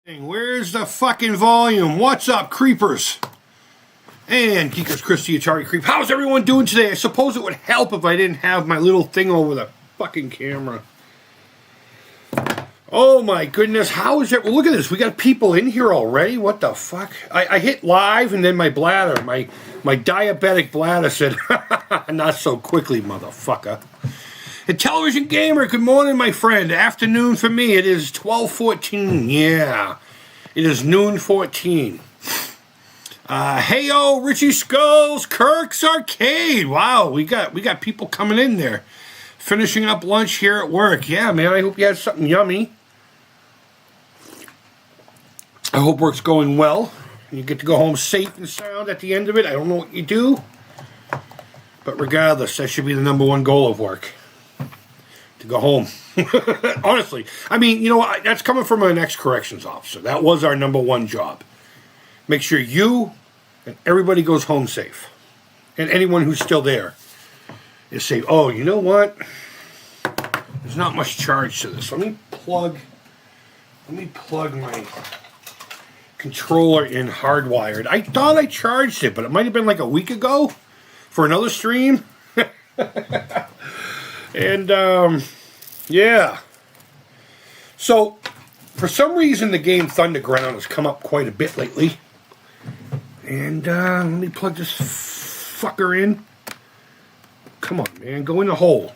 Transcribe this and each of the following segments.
Where's the fucking volume? What's up, creepers? And Geekers Christie, Atari Creep. How's everyone doing today? I suppose it would help if I didn't have my little thing over the fucking camera. Oh my goodness, how is it? Well, look at this. We got people in here already. What the fuck? I hit live and then my bladder, my diabetic bladder said, not so quickly, motherfucker. And Television Gamer, good morning, my friend. Afternoon for me. It is 12:14. Yeah, it is noon 14. Heyo, Richie Skulls, Kirk's Arcade. Wow, we got people coming in there, finishing up lunch here at work. Yeah, man. I hope you had something yummy. I hope work's going well. You get to go home safe and sound at the end of it. I don't know what you do, but regardless, that should be the #1 goal of work. To go home. Honestly. I mean, you know what? That's coming from an ex-corrections officer. That was our #1 job. Make sure you and everybody goes home safe. And anyone who's still there is safe. Oh, you know what? There's not much charge to this. Let me plug my controller in hardwired. I thought I charged it, but it might have been like a week ago for another stream. And, yeah. So, for some reason, the game Thunderground has come up quite a bit lately. And, let me plug this fucker in. Come on, man. Go in the hole.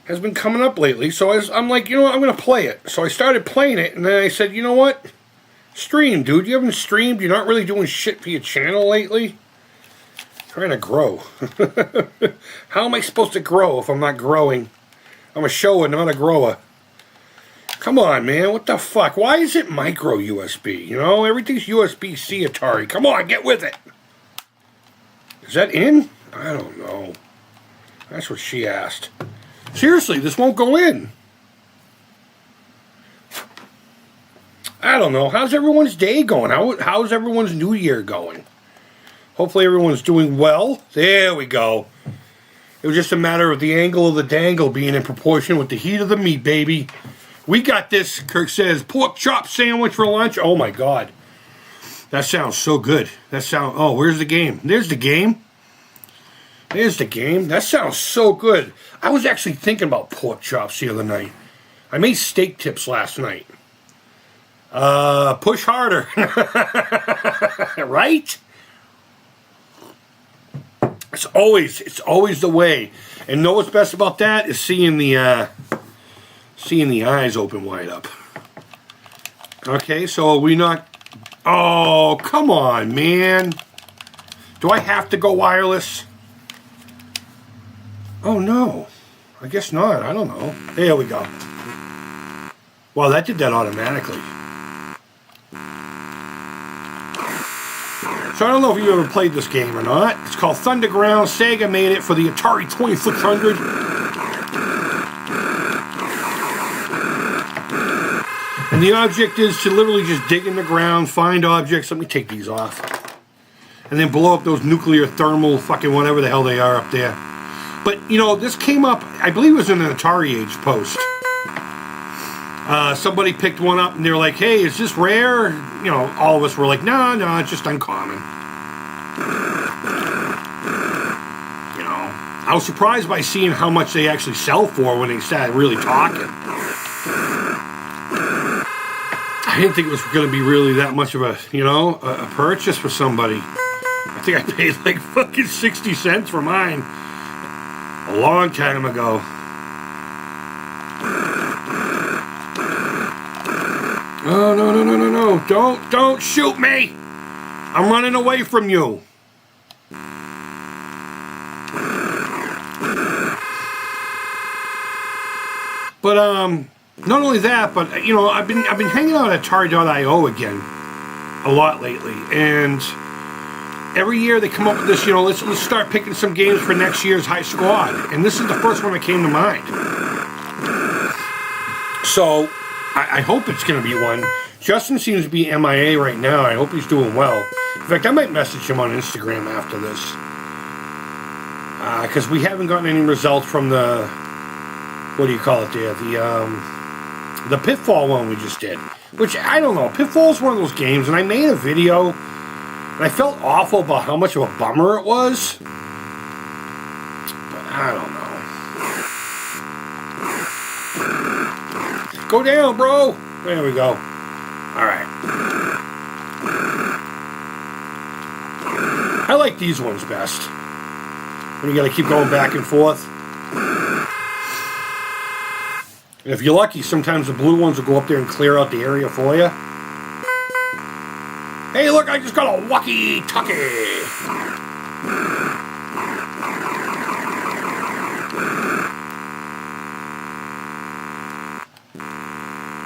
Has been coming up lately. So, I'm like, you know what? I'm going to play it. So, I started playing it. And then I said, you know what? Stream, dude. You haven't streamed. You're not really doing shit for your channel lately. Trying to grow. How am I supposed to grow if I'm not growing? I'm a shower, not a grower. Come on, man. What the fuck? Why is it micro USB? You know, everything's USB-C Atari. Come on, get with it. Is that in? I don't know. That's what she asked. Seriously, this won't go in. I don't know. How's everyone's day going? How's everyone's New Year going? Hopefully everyone's doing well. There we go. It was just a matter of the angle of the dangle being in proportion with the heat of the meat, baby. We got this, Kirk says. Pork chop sandwich for lunch. Oh, my God. That sounds so good. Oh, where's the game? There's the game. There's the game. That sounds so good. I was actually thinking about pork chops the other night. I made steak tips last night. Push harder. Right? It's always the way. And know what's best about that is seeing the eyes open wide up. Okay, so are we not... Oh, come on, man. Do I have to go wireless? Oh, no. I guess not. I don't know. There we go. Wow, that did that automatically. So I don't know if you ever played this game or not. It's called Thunderground. Sega made it for the Atari 2600. And the object is to literally just dig in the ground, find objects. Let me take these off. And then blow up those nuclear thermal fucking whatever the hell they are up there. But, you know, this came up, I believe it was in an Atari Age post. Somebody picked one up and they were like, hey, is this rare? You know, all of us were like, no, it's just uncommon. You know, I was surprised by seeing how much they actually sell for when they started really talking. I didn't think it was going to be really that much of a, you know, a purchase for somebody. I think I paid like fucking 60 cents for mine a long time ago. Oh, no. Don't shoot me. I'm running away from you. But, not only that, but, you know, I've been hanging out at Atari.io again a lot lately. And every year they come up with this, you know, let's start picking some games for next year's High Squad. And this is the first one that came to mind. So... I hope it's going to be one. Justin seems to be MIA right now. I hope he's doing well. In fact, I might message him on Instagram after this. Because we haven't gotten any results from the... What do you call it there? The The Pitfall one we just did. Which, I don't know. Pitfall is one of those games, and I made a video, and I felt awful about how much of a bummer it was. But I don't know. Go down, bro! There we go. Alright. I like these ones best. When you gotta keep going back and forth. And if you're lucky, sometimes the blue ones will go up there and clear out the area for you. Hey, look, I just got a walkie-talkie!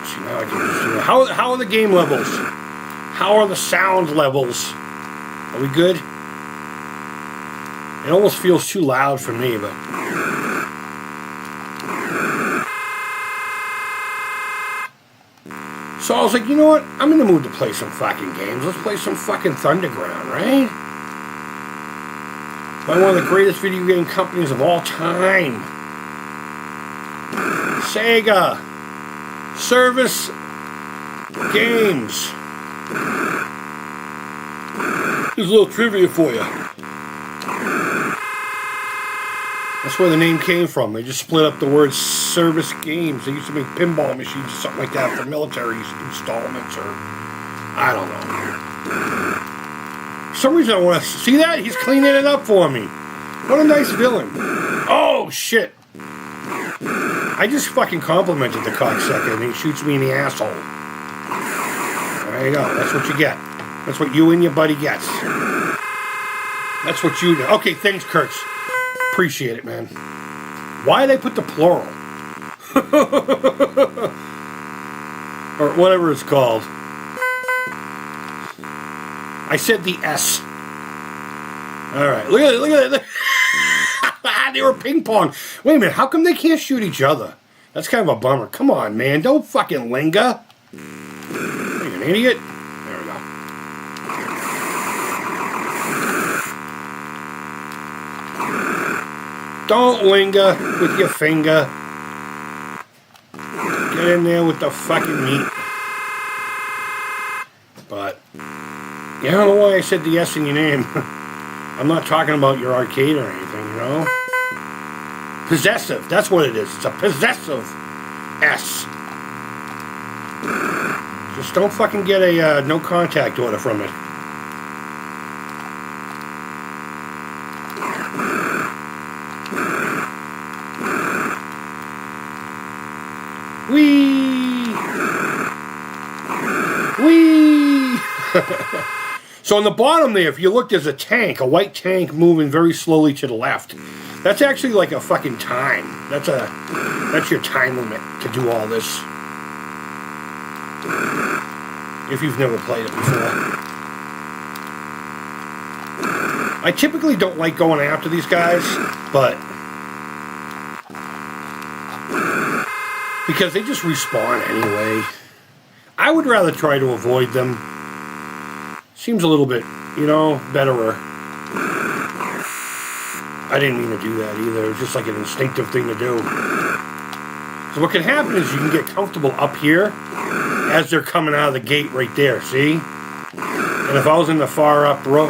See, now I can just do it. How are the game levels? How are the sound levels? Are we good? It almost feels too loud for me, but... So I was like, you know what? I'm in the mood to play some fucking games. Let's play some fucking Thunderground, right? By one of the greatest video game companies of all time. Sega. Service Games. Here's a little trivia for you. That's where the name came from. They just split up the word Service Games. They used to make pinball machines or something like that for military installments, or I don't know. For some reason I want to see that. He's cleaning it up for me. What a nice villain. Oh shit! I just fucking complimented the cocksucker, and he shoots me in the asshole. There you go. That's what you get. That's what you and your buddy gets. That's what you do. Okay, thanks, Kurtz. Appreciate it, man. Why did I put the plural? Or whatever it's called. I said the S. Alright, look at it, look at it. They were ping pong. Wait a minute, how come they can't shoot each other? That's kind of a bummer. Come on, man, don't fucking linger. Are you an idiot? There we go. Don't linger with your finger. Get in there with the fucking meat. But, yeah, I don't know why I said the S in your name. I'm not talking about your arcade or anything, you know? Possessive, that's what it is. It's a possessive S. Just don't fucking get a no contact order from it. Whee! Whee! So on the bottom there, if you look, there's a tank, a white tank moving very slowly to the left. That's actually like a fucking time. That's your time limit to do all this. If you've never played it before. I typically don't like going after these guys, but because they just respawn anyway. I would rather try to avoid them. Seems a little bit, you know, betterer. I didn't mean to do that either. It was just like an instinctive thing to do. So what can happen is you can get comfortable up here as they're coming out of the gate right there, see? And if I was in the far up row,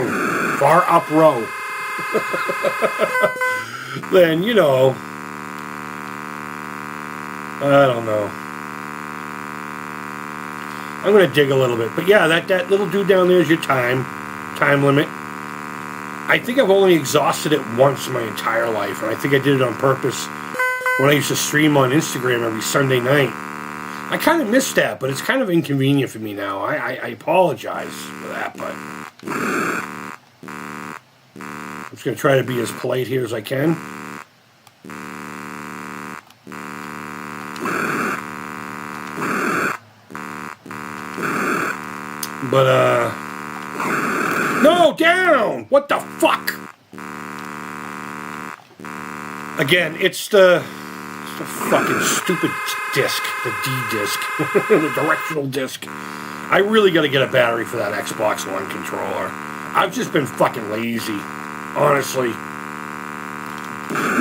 then, you know, I don't know. I'm going to dig a little bit. But yeah, that little dude down there is your time limit. I think I've only exhausted it once in my entire life, and I think I did it on purpose when I used to stream on Instagram every Sunday night. I kind of missed that, but it's kind of inconvenient for me now. I apologize for that, but I'm just going to try to be as polite here as I can. But, no, down! What the fuck? Again, it's the fucking stupid disc, the D disc, the directional disc. I really gotta get a battery for that Xbox One controller. I've just been fucking lazy, honestly.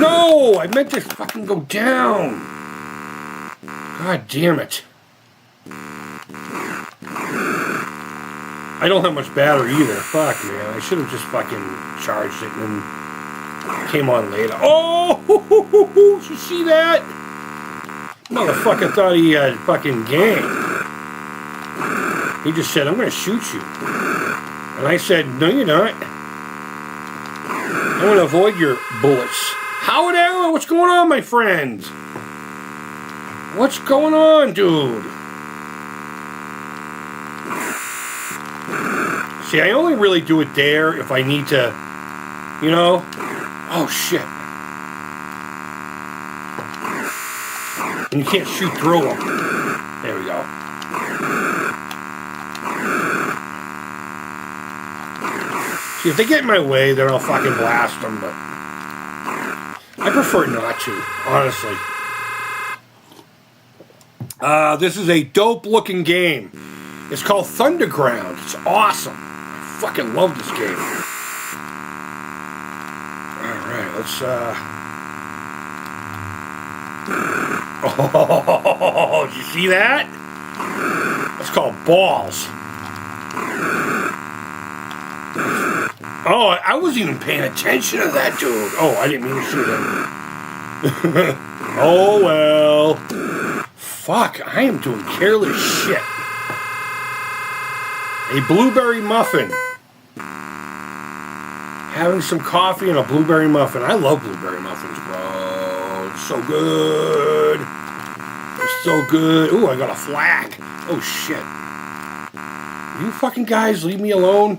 No! I meant to fucking go down. God damn it. I don't have much battery either. Fuck, man. I should have just fucking charged it and then came on later. Oh! Did you see that? Motherfucker thought he had fucking game. He just said, I'm going to shoot you. And I said, no, you're not. I'm going to avoid your bullets. Howard Arrow, what's going on, my friend? What's going on, dude? See, I only really do it there if I need to, you know. Oh, shit. And you can't shoot through them. There we go. See, if they get in my way, then I'll fucking blast them, but I prefer not to, honestly. This is a dope-looking game. It's called Thunderground. It's awesome. I fucking love this game. Alright, let's, Oh, did you see that? That's called balls. Oh, I wasn't even paying attention to that dude. Oh, I didn't mean to shoot him. Oh, well. Fuck, I am doing careless shit. A blueberry muffin. Having some coffee and a blueberry muffin. I love blueberry muffins, bro. It's so good. It's so good. Ooh, I got a flag. Oh, shit. You fucking guys leave me alone.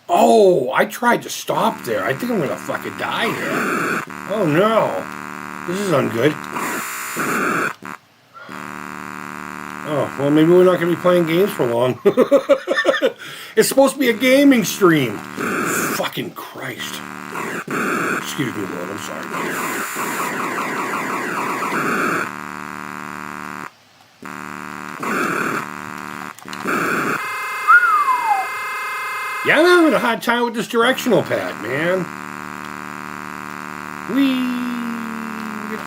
Oh, I tried to stop there. I think I'm gonna fucking die here. Oh, no. This is ungood. Oh, well, maybe we're not going to be playing games for long. It's supposed to be a gaming stream. Fucking Christ. Excuse me, Lord. I'm sorry. Yeah, I'm having a hard time with this directional pad, man.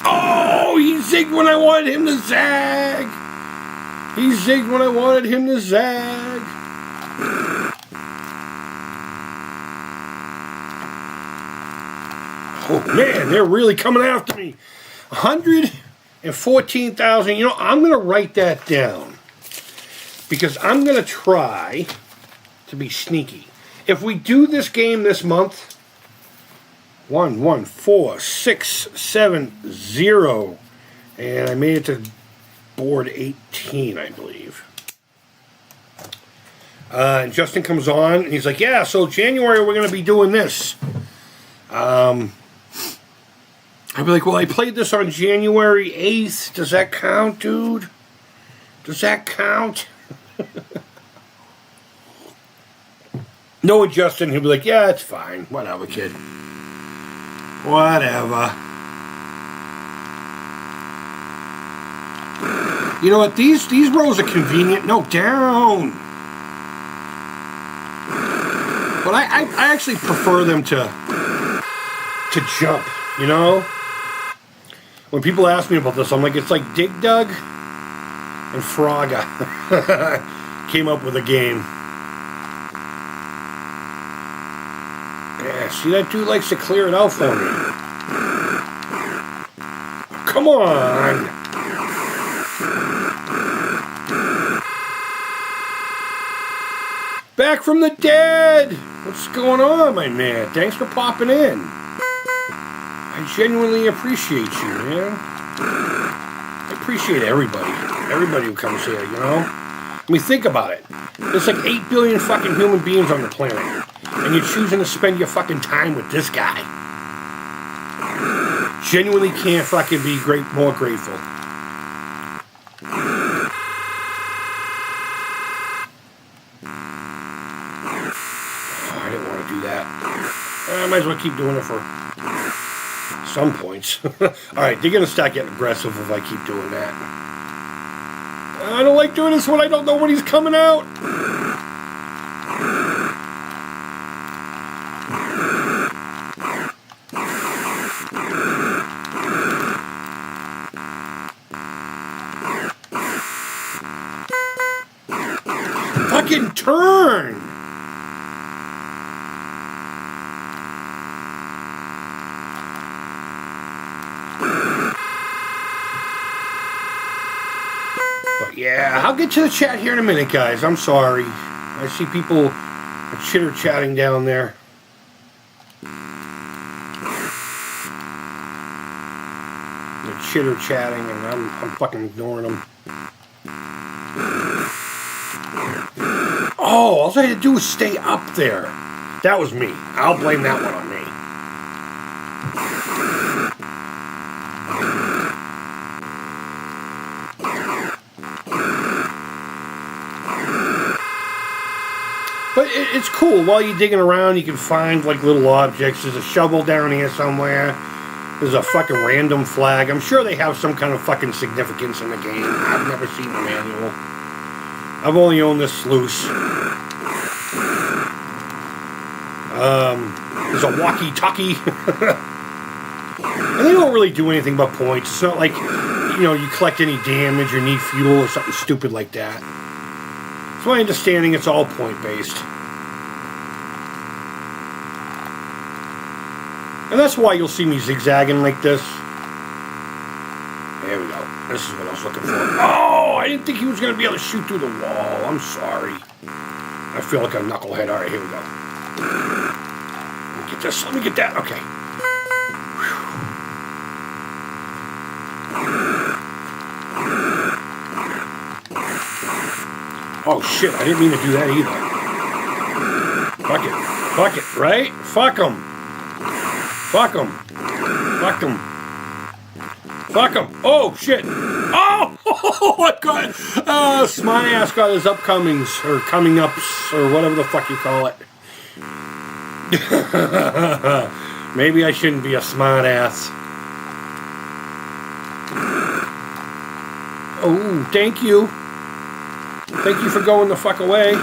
Oh, he zigged when I wanted him to zag. He zigged when I wanted him to zag. Oh, man, they're really coming after me. 114,000. You know, I'm going to write that down. Because I'm going to try to be sneaky. If we do this game this month, 1, 1, 4, 6, 7, 0. And I made it to board 18, I believe. And Justin comes on, and he's like, yeah, so January we're going to be doing this. I'd be like, well, I played this on January 8th. Does that count, dude? Does that count? No, Justin, he'll be like, yeah, it's fine. Whatever, kid. Whatever. You know what? These rows are convenient. No, down. But I actually prefer them to jump, you know? When people ask me about this, I'm like, it's like Dig Dug and Frogger came up with a game. Yeah, see, that dude likes to clear it out for me. Come on. Back from the dead. What's going on, my man? Thanks for popping in. I genuinely appreciate you, man. I appreciate everybody. Everybody who comes here, you know? I mean, think about it. There's like 8 billion fucking human beings on the planet. And you're choosing to spend your fucking time with this guy. Genuinely can't fucking be more grateful. Oh, I didn't want to do that. I might as well keep doing it for some points. Alright, they're going to start getting aggressive if I keep doing that. I don't like doing this when I don't know when he's coming out. Fucking turn! Yeah, I'll get to the chat here in a minute, guys. I'm sorry. I see people chitter-chatting down there. They're chitter-chatting, and I'm fucking ignoring them. Oh, all I had to do was stay up there. That was me. I'll blame that one on me. But it's cool. While you're digging around, you can find like little objects. There's a shovel down here somewhere. There's a fucking random flag. I'm sure they have some kind of fucking significance in the game. I've never seen the manual. I've only owned this sluice. There's a walkie-talkie. And they don't really do anything but points. It's not like, you know, you collect any damage or need fuel or something stupid like that. It's my understanding it's all point-based. And that's why you'll see me zigzagging like this. There we go. This is what I was looking for. Oh, I didn't think he was going to be able to shoot through the wall. I'm sorry. I feel like a knucklehead. All right, here we go. Let me get this. Let me get that. Okay. Oh, shit. I didn't mean to do that either. Fuck it. Fuck it, right? Fuck him. Fuck him. Fuck him. Fuck him. Oh, shit. Oh! I got smart ass got his upcomings, or coming ups, or whatever the fuck you call it. Maybe I shouldn't be a smart ass. Oh, thank you. Thank you for going the fuck away.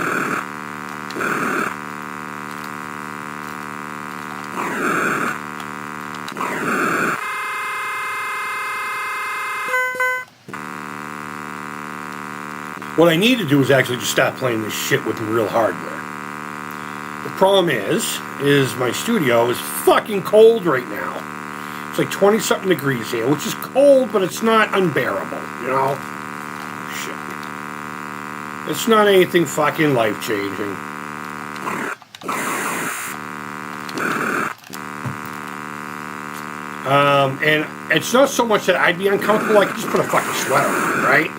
What I need to do is actually just stop playing this shit with real hardware. The problem is my studio is fucking cold right now. It's like 20-something degrees here, which is cold, but it's not unbearable, you know? Shit. It's not anything fucking life-changing. And it's not so much that I'd be uncomfortable, I could just put a fucking sweater on, right?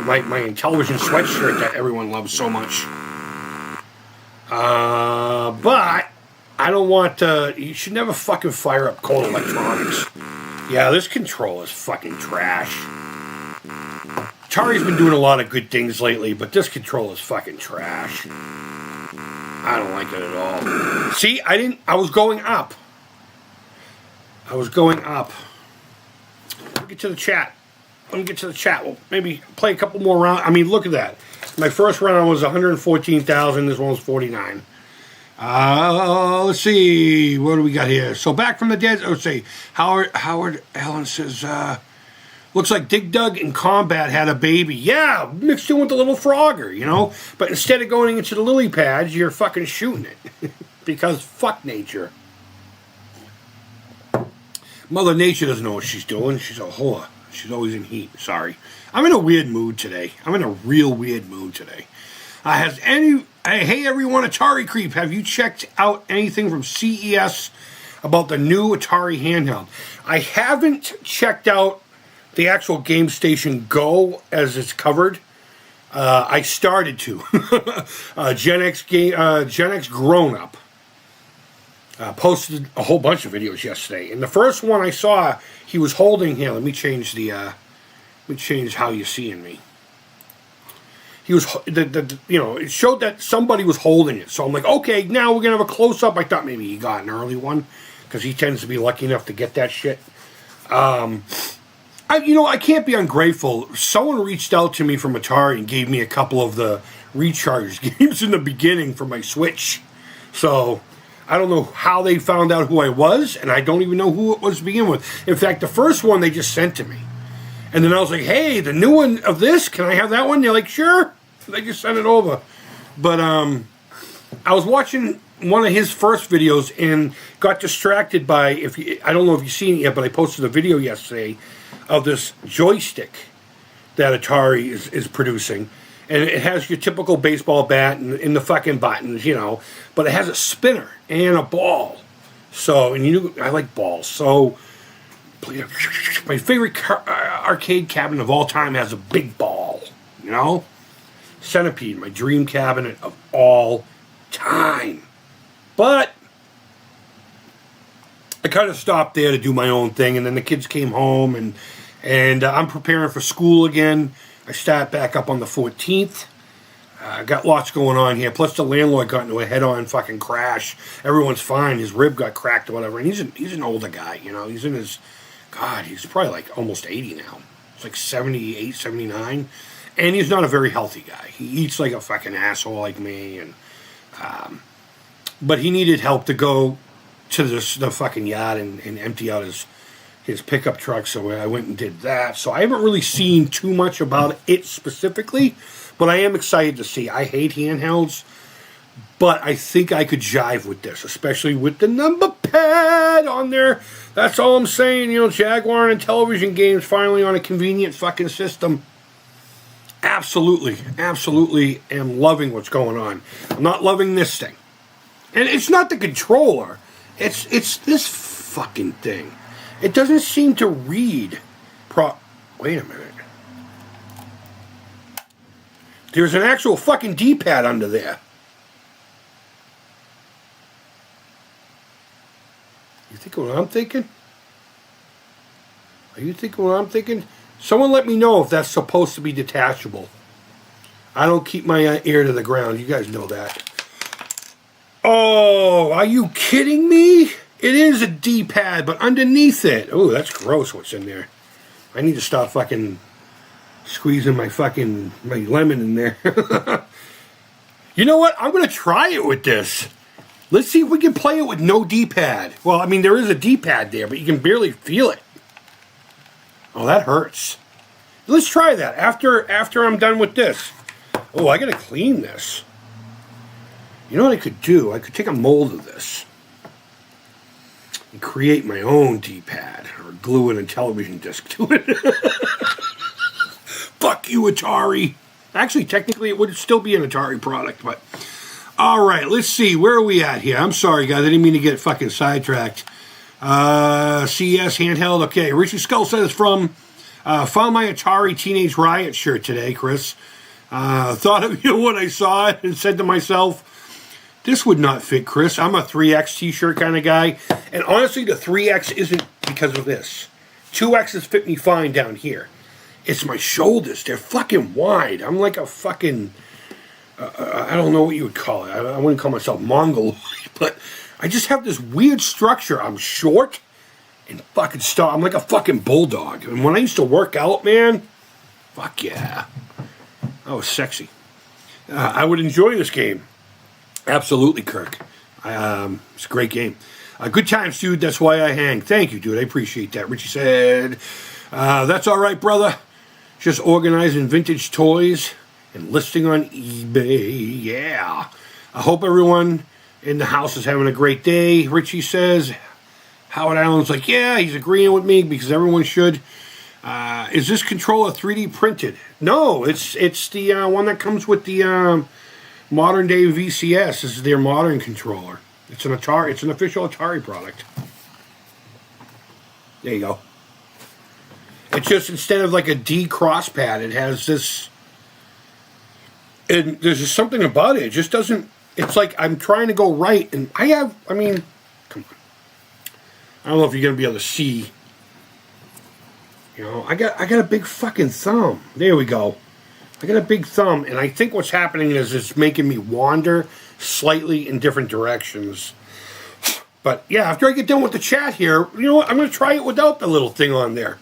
My television sweatshirt that everyone loves so much. But I don't want to... You should never fucking fire up cold electronics. Yeah, this control is fucking trash. Atari's been doing a lot of good things lately, but this control is fucking trash. I don't like it at all. See, I was going up. I was going up. Let me get to the chat. Well, maybe play a couple more rounds. I mean, look at that. My first round was 114,000. This one was 49. Let's see. What do we got here? So back from the dead. Let's see. Howard Allen says, looks like Dig Dug in combat had a baby. Yeah, mixed in with the little Frogger, you know. But instead of going into the lily pads, you're fucking shooting it. Because fuck nature. Mother Nature doesn't know what she's doing. She's a whore. She's always in heat. Sorry. I'm in a weird mood today. I'm in a real weird mood today. Hey everyone, Atari Creep, have you checked out anything from CES about the new Atari handheld? I haven't checked out the actual Game Station Go as it's covered. I started to. Gen X Grown Up posted a whole bunch of videos yesterday, and the first one I saw, he was holding here. Let me change how you're seeing me. He was it showed that somebody was holding it. So I'm like, okay, now we're gonna have a close up. I thought maybe he got an early one because he tends to be lucky enough to get that shit. I can't be ungrateful. Someone reached out to me from Atari and gave me a couple of the Recharge games in the beginning for my Switch. So I don't know how they found out who I was, and I don't even know who it was to begin with. In fact, the first one they just sent to me. And then I was like, hey, the new one of this, can I have that one? They're like, sure. They just sent it over. But I was watching one of his first videos and got distracted by, I don't know if you've seen it yet, but I posted a video yesterday of this joystick that Atari is producing. And it has your typical baseball bat and the fucking buttons, you know. But it has a spinner and a ball. So, and I like balls. So, my favorite arcade cabinet of all time has a big ball, you know. Centipede, my dream cabinet of all time. But I kind of stopped there to do my own thing, and then the kids came home, and I'm preparing for school again. I start back up on the 14th. Got lots going on here. Plus, the landlord got into a head-on fucking crash. Everyone's fine. His rib got cracked or whatever. And he's an older guy, you know. He's in his... God, he's probably like almost 80 now. He's like 78, 79. And he's not a very healthy guy. He eats like a fucking asshole like me. And but he needed help to go to the fucking yard and empty out his pickup truck. So I went and did that. So I haven't really seen too much about it specifically. But I am excited to see. I hate handhelds, but I think I could jive with this, especially with the number pad on there. That's all I'm saying. You know, Jaguar and television games finally on a convenient fucking system. Absolutely, absolutely am loving what's going on. I'm not loving this thing. And it's not the controller. It's this fucking thing. It doesn't seem to read Wait a minute. There's an actual fucking D-pad under there. You thinking what I'm thinking? Are you thinking what I'm thinking? Someone let me know if that's supposed to be detachable. I don't keep my ear to the ground. You guys know that. Oh, are you kidding me? It is a D-pad, but underneath it. Oh, that's gross what's in there. I need to stop fucking squeezing my lemon in there. You know what? I'm going to try it with this. Let's see if we can play it with no D-pad. Well, I mean, there is a D-pad there, but you can barely feel it. Oh, that hurts. Let's try that after I'm done with this. Oh, I got to clean this. You know what I could do? I could take a mold of this and create my own D-pad or glue in a television disc to it. Fuck you, Atari. Actually, technically, it would still be an Atari product, but... All right, let's see. Where are we at here? I'm sorry, guys. I didn't mean to get fucking sidetracked. CES handheld. Okay, Richie Skull says found my Atari Teenage Riot shirt today, Chris. Thought of you when I saw it and said to myself, this would not fit Chris. I'm a 3X t-shirt kind of guy. And honestly, the 3X isn't because of this. 2X's fit me fine down here. It's my shoulders. They're fucking wide. I'm like a fucking... I don't know what you would call it. I wouldn't call myself Mongoloid, but I just have this weird structure. I'm short and fucking stuff. I'm like a fucking bulldog. And when I used to work out, man, fuck yeah. I was sexy. I would enjoy this game. Absolutely, Kirk. It's a great game. Good times, dude. That's why I hang. Thank you, dude. I appreciate that. Richie said, that's all right, brother. Just organizing vintage toys and listing on eBay. Yeah. I hope everyone in the house is having a great day. Richie says. Howard Allen's like, yeah, he's agreeing with me because everyone should. Is this controller 3D printed? No, it's the one that comes with the modern day VCS. This is their modern controller. It's an Atari. It's an official Atari product. There you go. It's just instead of like a D cross pad, it has this. And there's just something about it. It just doesn't. It's like I'm trying to go right, and I mean, come on. I don't know if you're gonna be able to see. You know, I got a big fucking thumb. There we go. I got a big thumb, and I think what's happening is it's making me wander slightly in different directions. But yeah, after I get done with the chat here, you know what? I'm gonna try it without the little thing on there.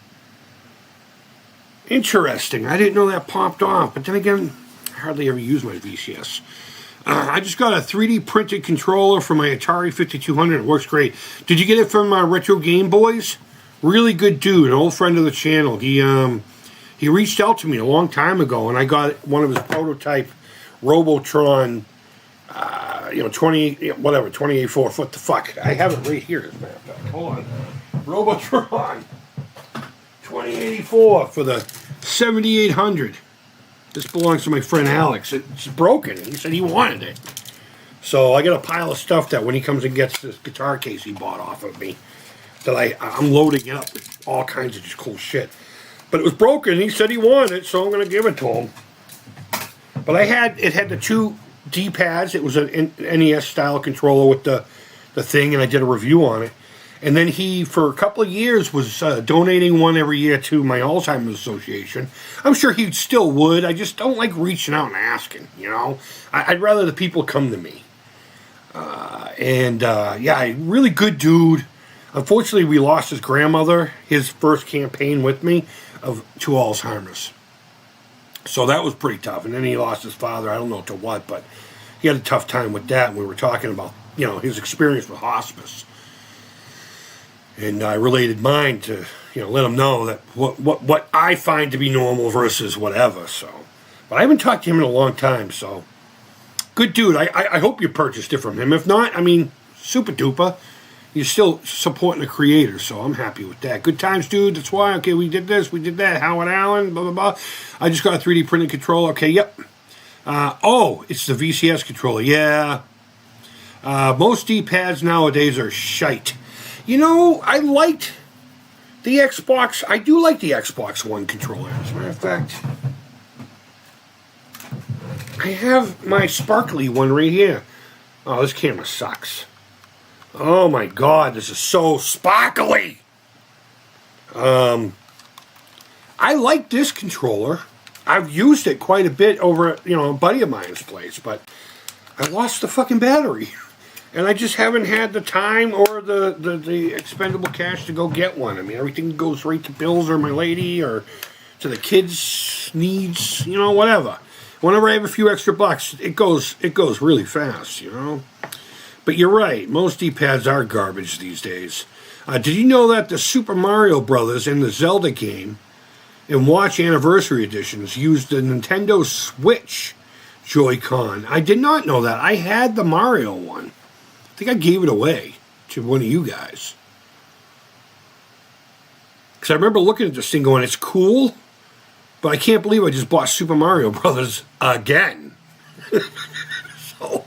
Interesting. I didn't know that popped off, but then again, I hardly ever use my VCS. I just got a 3D printed controller for my Atari 5200. It works great. Did you get it from Retro Game Boys? Really good dude, an old friend of the channel. He reached out to me a long time ago, and I got one of his prototype Robotron, 28.4. What the fuck? I have it right here, as a matter of fact. Hold on. Robotron 2084 for the 7800. This belongs to my friend Alex. It's broken. He said he wanted it. So I got a pile of stuff that when he comes and gets this guitar case he bought off of me, that I'm loading it up with all kinds of just cool shit. But it was broken. He said he wanted it, so I'm going to give it to him. But it had the 2 D-pads. It was an NES style controller with the thing, and I did a review on it. And then he, for a couple of years, was donating one every year to my Alzheimer's Association. I'm sure he still would. I just don't like reaching out and asking, you know. I'd rather the people come to me. Yeah, really good dude. Unfortunately, we lost his grandmother, his first campaign with me, to Alzheimer's. So that was pretty tough. And then he lost his father, I don't know to what, but he had a tough time with that. We were talking about, you know, his experience with hospice. And I related mine to, you know, let him know that what I find to be normal versus whatever. So, but I haven't talked to him in a long time. So, good dude. I hope you purchased it from him. If not, I mean, super duper. You're still supporting the creator, so I'm happy with that. Good times, dude. That's why. Okay, we did this, we did that. Howard Allen, blah blah blah. I just got a 3D printed controller. Okay, yep. Oh, it's the VCS controller. Yeah. Most D-pads nowadays are shite. You know, I liked the Xbox. I do like the Xbox One controller. As a matter of fact, I have my sparkly one right here. Oh, this camera sucks. Oh my God, this is so sparkly. I like this controller. I've used it quite a bit over at, you know, a buddy of mine's place, but I lost the fucking battery. And I just haven't had the time or the expendable cash to go get one. I mean, everything goes right to bills or my lady or to the kids' needs, you know, whatever. Whenever I have a few extra bucks, it goes really fast, you know. But you're right, most D-pads are garbage these days. Did you know that the Super Mario Brothers and the Zelda game in Watch Anniversary Editions used the Nintendo Switch Joy-Con? I did not know that. I had the Mario one. I think I gave it away to one of you guys. Because I remember looking at this thing going, it's cool, but I can't believe I just bought Super Mario Brothers again. So,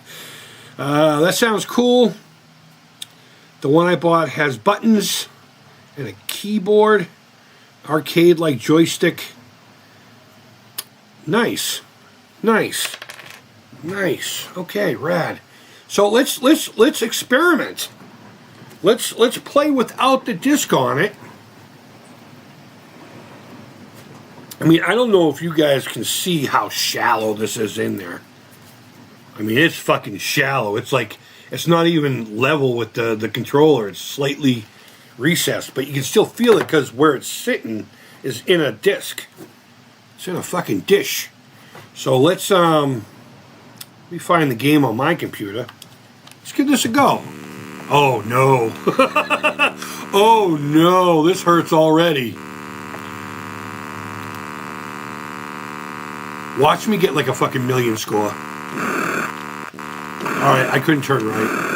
that sounds cool. The one I bought has buttons and a keyboard, arcade-like joystick. Nice. Nice. Nice. Okay, rad. So let's experiment. Let's play without the disc on it. I mean, I don't know if you guys can see how shallow this is in there. I mean, it's fucking shallow. It's like, it's not even level with the controller. It's slightly recessed, but you can still feel it because where it's sitting is in a disc. It's in a fucking dish. So let me find the game on my computer. Let's give this a go. Oh no. Oh no, this hurts already. Watch me get like a fucking million score. Alright, I couldn't turn right.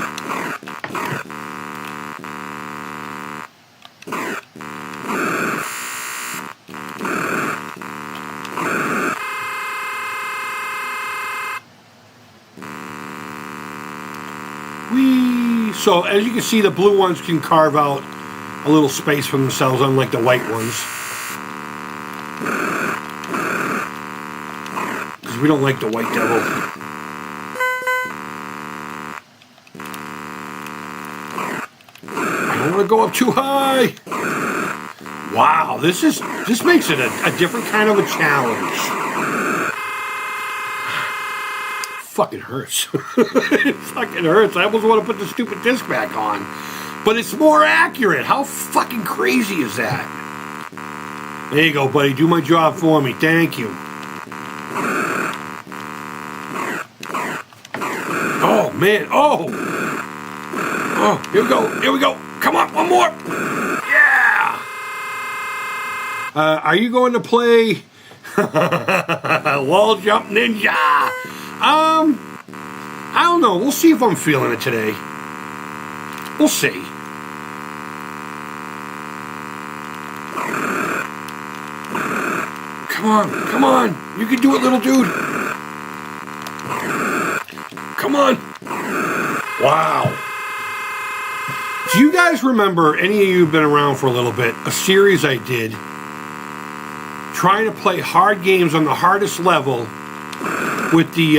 So, as you can see, the blue ones can carve out a little space for themselves, unlike the white ones. Because we don't like the white devil. I don't want to go up too high. Wow, this makes it a different kind of a challenge. Fucking hurts. It fucking hurts. I almost want to put the stupid disc back on. But it's more accurate. How fucking crazy is that? There you go, buddy. Do my job for me. Thank you. Oh, man. Oh. Oh, here we go. Here we go. Come on, one more. Yeah. Are you going to play Wall Jump Ninja? I don't know. We'll see if I'm feeling it today. We'll see. Come on, come on. You can do it, little dude. Come on. Wow. Do you guys remember, any of you who've been around for a little bit, a series I did trying to play hard games on the hardest level with the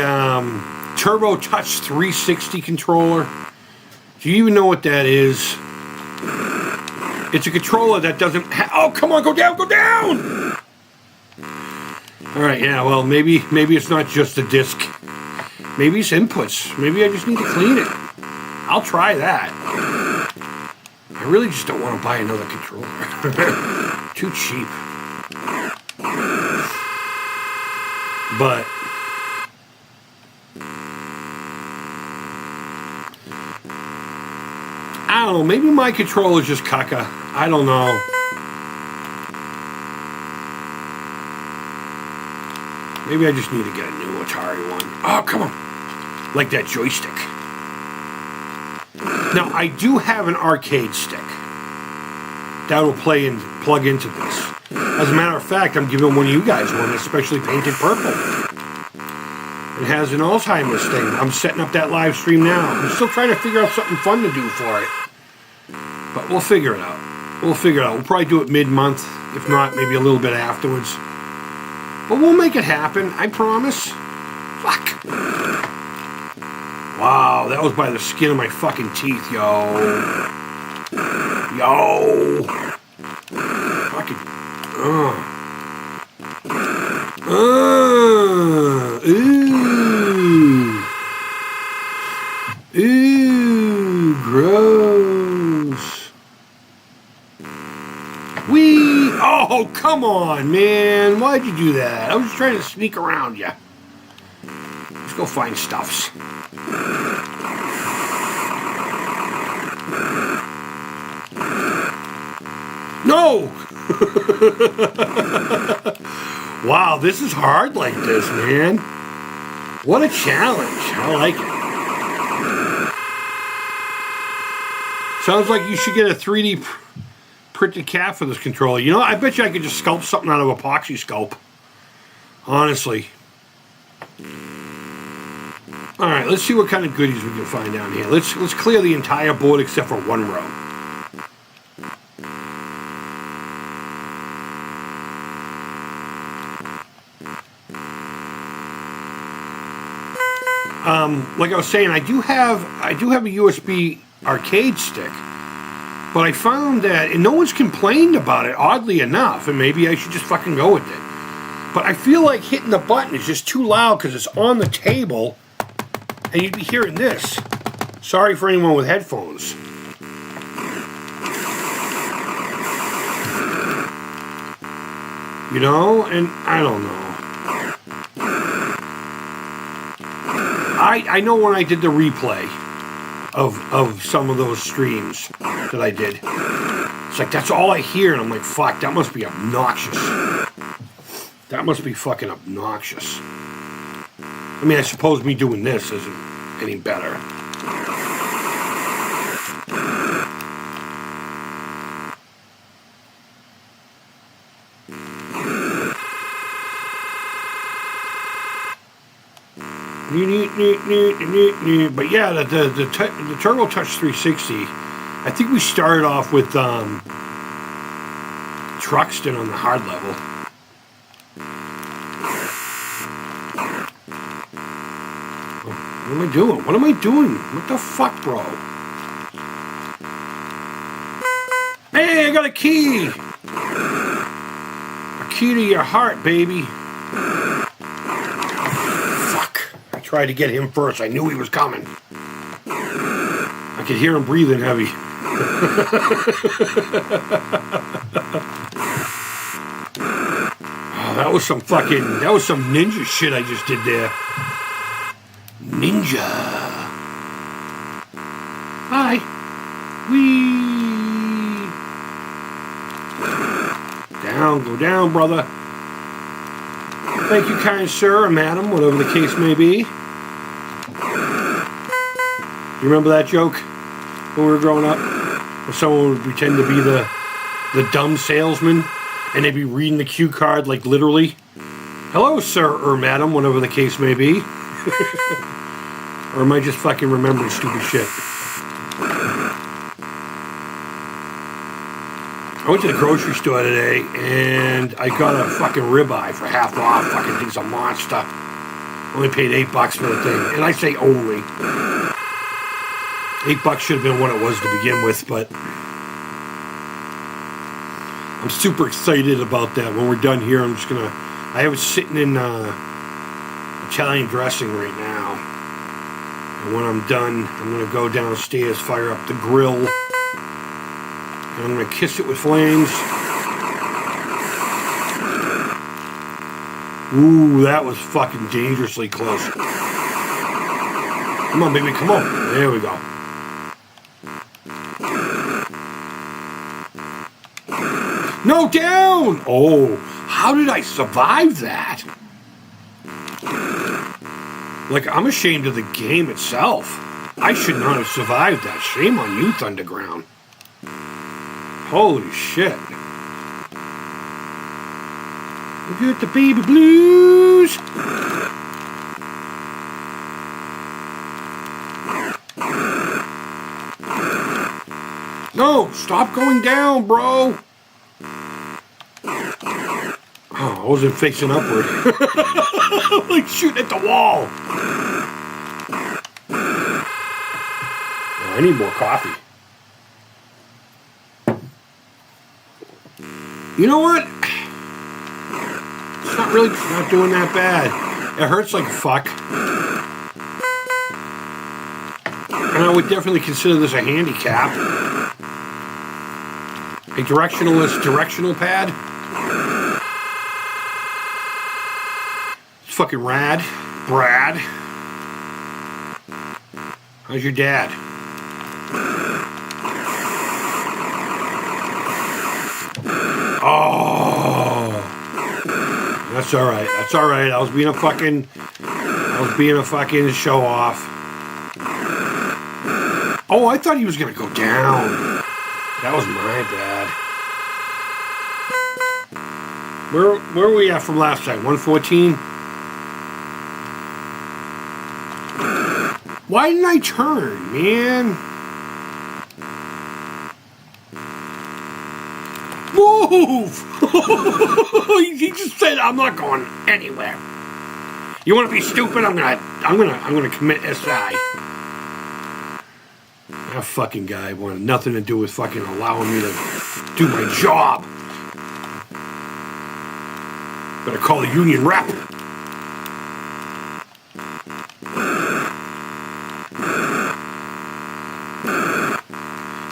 Turbo Touch 360 controller? Do you even know what that is? It's a controller that doesn't oh, come on, go down, go down! Alright, yeah, well, maybe it's not just the disc. Maybe it's inputs. Maybe I just need to clean it. I'll try that. I really just don't want to buy another controller. Too cheap. But I don't know, maybe my controller's just caca. I don't know. Maybe I just need to get a new Atari one. Oh, come on. Like that joystick. Now, I do have an arcade stick that will play and plug into this. As a matter of fact, I'm giving one of you guys one, especially painted purple. It has an Alzheimer's thing. I'm setting up that live stream now. I'm still trying to figure out something fun to do for it. But we'll figure it out. We'll figure it out. We'll probably do it mid-month. If not, maybe a little bit afterwards. But we'll make it happen. I promise. Fuck. Wow, that was by the skin of my fucking teeth, yo. Yo. Fucking. Ooh. Ooh, gross. Wee! Oh, come on, man. Why'd you do that? I was trying to sneak around you. Let's go find stuffs. No! Wow, this is hard like this, man. What a challenge. I like it. Sounds like you should get a 3D printed cap for this controller. You know, I bet you I could just sculpt something out of epoxy sculpt. Honestly. Alright, let's see what kind of goodies we can find down here. Let's clear the entire board except for one row. Like I was saying, I do have a USB arcade stick, but I found that, and no one's complained about it, oddly enough, and maybe I should just fucking go with it. But I feel like hitting the button is just too loud because it's on the table, and you'd be hearing this. Sorry for anyone with headphones. You know, and I don't know. I know when I did the replay of some of those streams that I did, it's like that's all I hear, and I'm like, fuck, that must be obnoxious. That must be fucking obnoxious. I mean, I suppose me doing this isn't any better. But yeah, the Turbo Touch 360, I think we started off with Truxton on the hard level. What am I doing? What am I doing? What the fuck, bro? Hey, I got a key! A key to your heart, baby. Tried to get him first. I knew he was coming. I could hear him breathing heavy. Oh, that was some ninja shit I just did there. Ninja. Hi. Whee. Down, go down, brother. Thank you, kind sir, or madam, whatever the case may be. You remember that joke when we were growing up? Where someone would pretend to be the dumb salesman, and they'd be reading the cue card, like literally, Hello, sir or madam, whatever the case may be. Or am I just fucking remembering stupid shit? I went to the grocery store today and I got a fucking ribeye for half off. Fucking thing's a monster. Only paid $8 for the thing. And I say only. $8 should have been what it was to begin with, but I'm super excited about that. When we're done here, I'm just gonna, I have it sitting in Italian dressing right now. And when I'm done, I'm gonna go downstairs, fire up the grill, and I'm gonna kiss it with flames. Ooh, that was fucking dangerously close. Come on, baby, come on. There we go. No, down! Oh, how did I survive that? Like, I'm ashamed of the game itself. I should not have survived that. Shame on you, Thunderground. Holy shit. Look at the baby blues. No, stop going down, bro. Oh, I wasn't facing upward. Like shooting at the wall. Oh, I need more coffee. You know what? It's not really not doing that bad. It hurts like fuck. And I would definitely consider this a handicap. A directional pad. It's fucking rad. Brad. How's your dad? Oh, that's all right. That's all right. I was being a fucking show off. Oh, I thought he was gonna go down. That was my bad. Where were we at from last time? 114. Why didn't I turn, man? Move! He just said I'm not going anywhere. You want to be stupid? I'm gonna commit SI. That fucking guy wanted nothing to do with fucking allowing me to do my job. Better call the union rep.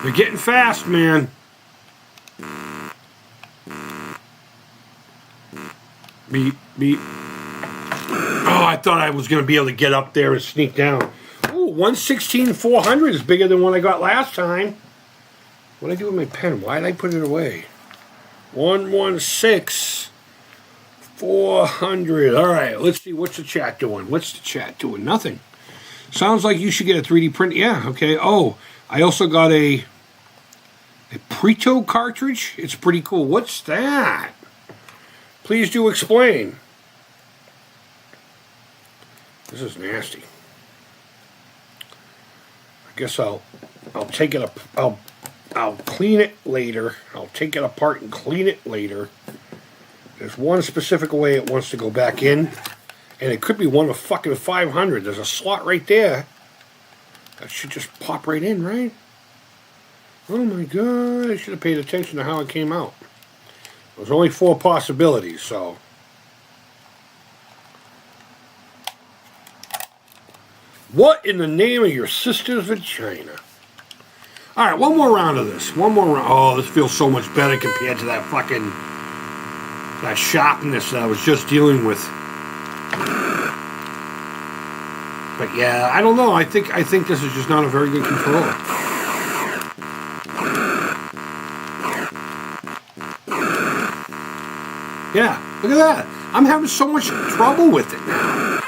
They're getting fast, man. Beep, beep. Oh, I thought I was going to be able to get up there and sneak down. Ooh, 116,400 is bigger than what I got last time. What did I do with my pen? Why did I put it away? 116,400. All right, let's see. What's the chat doing? What's the chat doing? Nothing. Sounds like you should get a 3D print. Yeah, okay. Oh, I also got a Preto cartridge. It's pretty cool. What's that? Please do explain. This is nasty. I guess I'll take it up. I'll clean it later. I'll take it apart and clean it later. There's one specific way it wants to go back in, and it could be one of fucking 500. There's a slot right there. That should just pop right in, right? Oh my god, I should have paid attention to how it came out. There's only 4 possibilities, so. What in the name of your sister's vagina? Alright, one more round of this. One more round. Oh, this feels so much better compared to that fucking, that sharpness that I was just dealing with. But yeah, I don't know. I think this is just not a very good controller. Yeah, look at that. I'm having so much trouble with it now.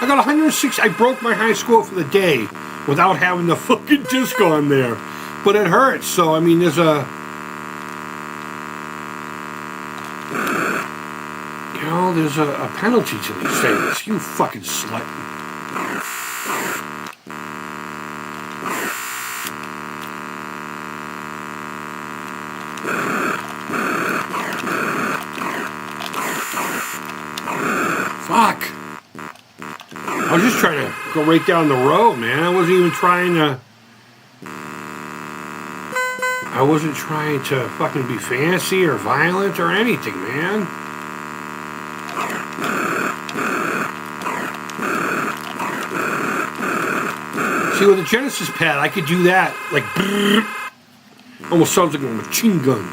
I got 106. I broke my high score for the day without having the fucking disc on there. But it hurts, so I mean, there's there's a penalty to these things. You fucking slut. Fuck. I was just trying to go right down the road, man. I wasn't even trying to... I wasn't trying to fucking be fancy or violent or anything, man. See, with the Genesis pad, I could do that. Like, brrr, almost sounds like a machine gun.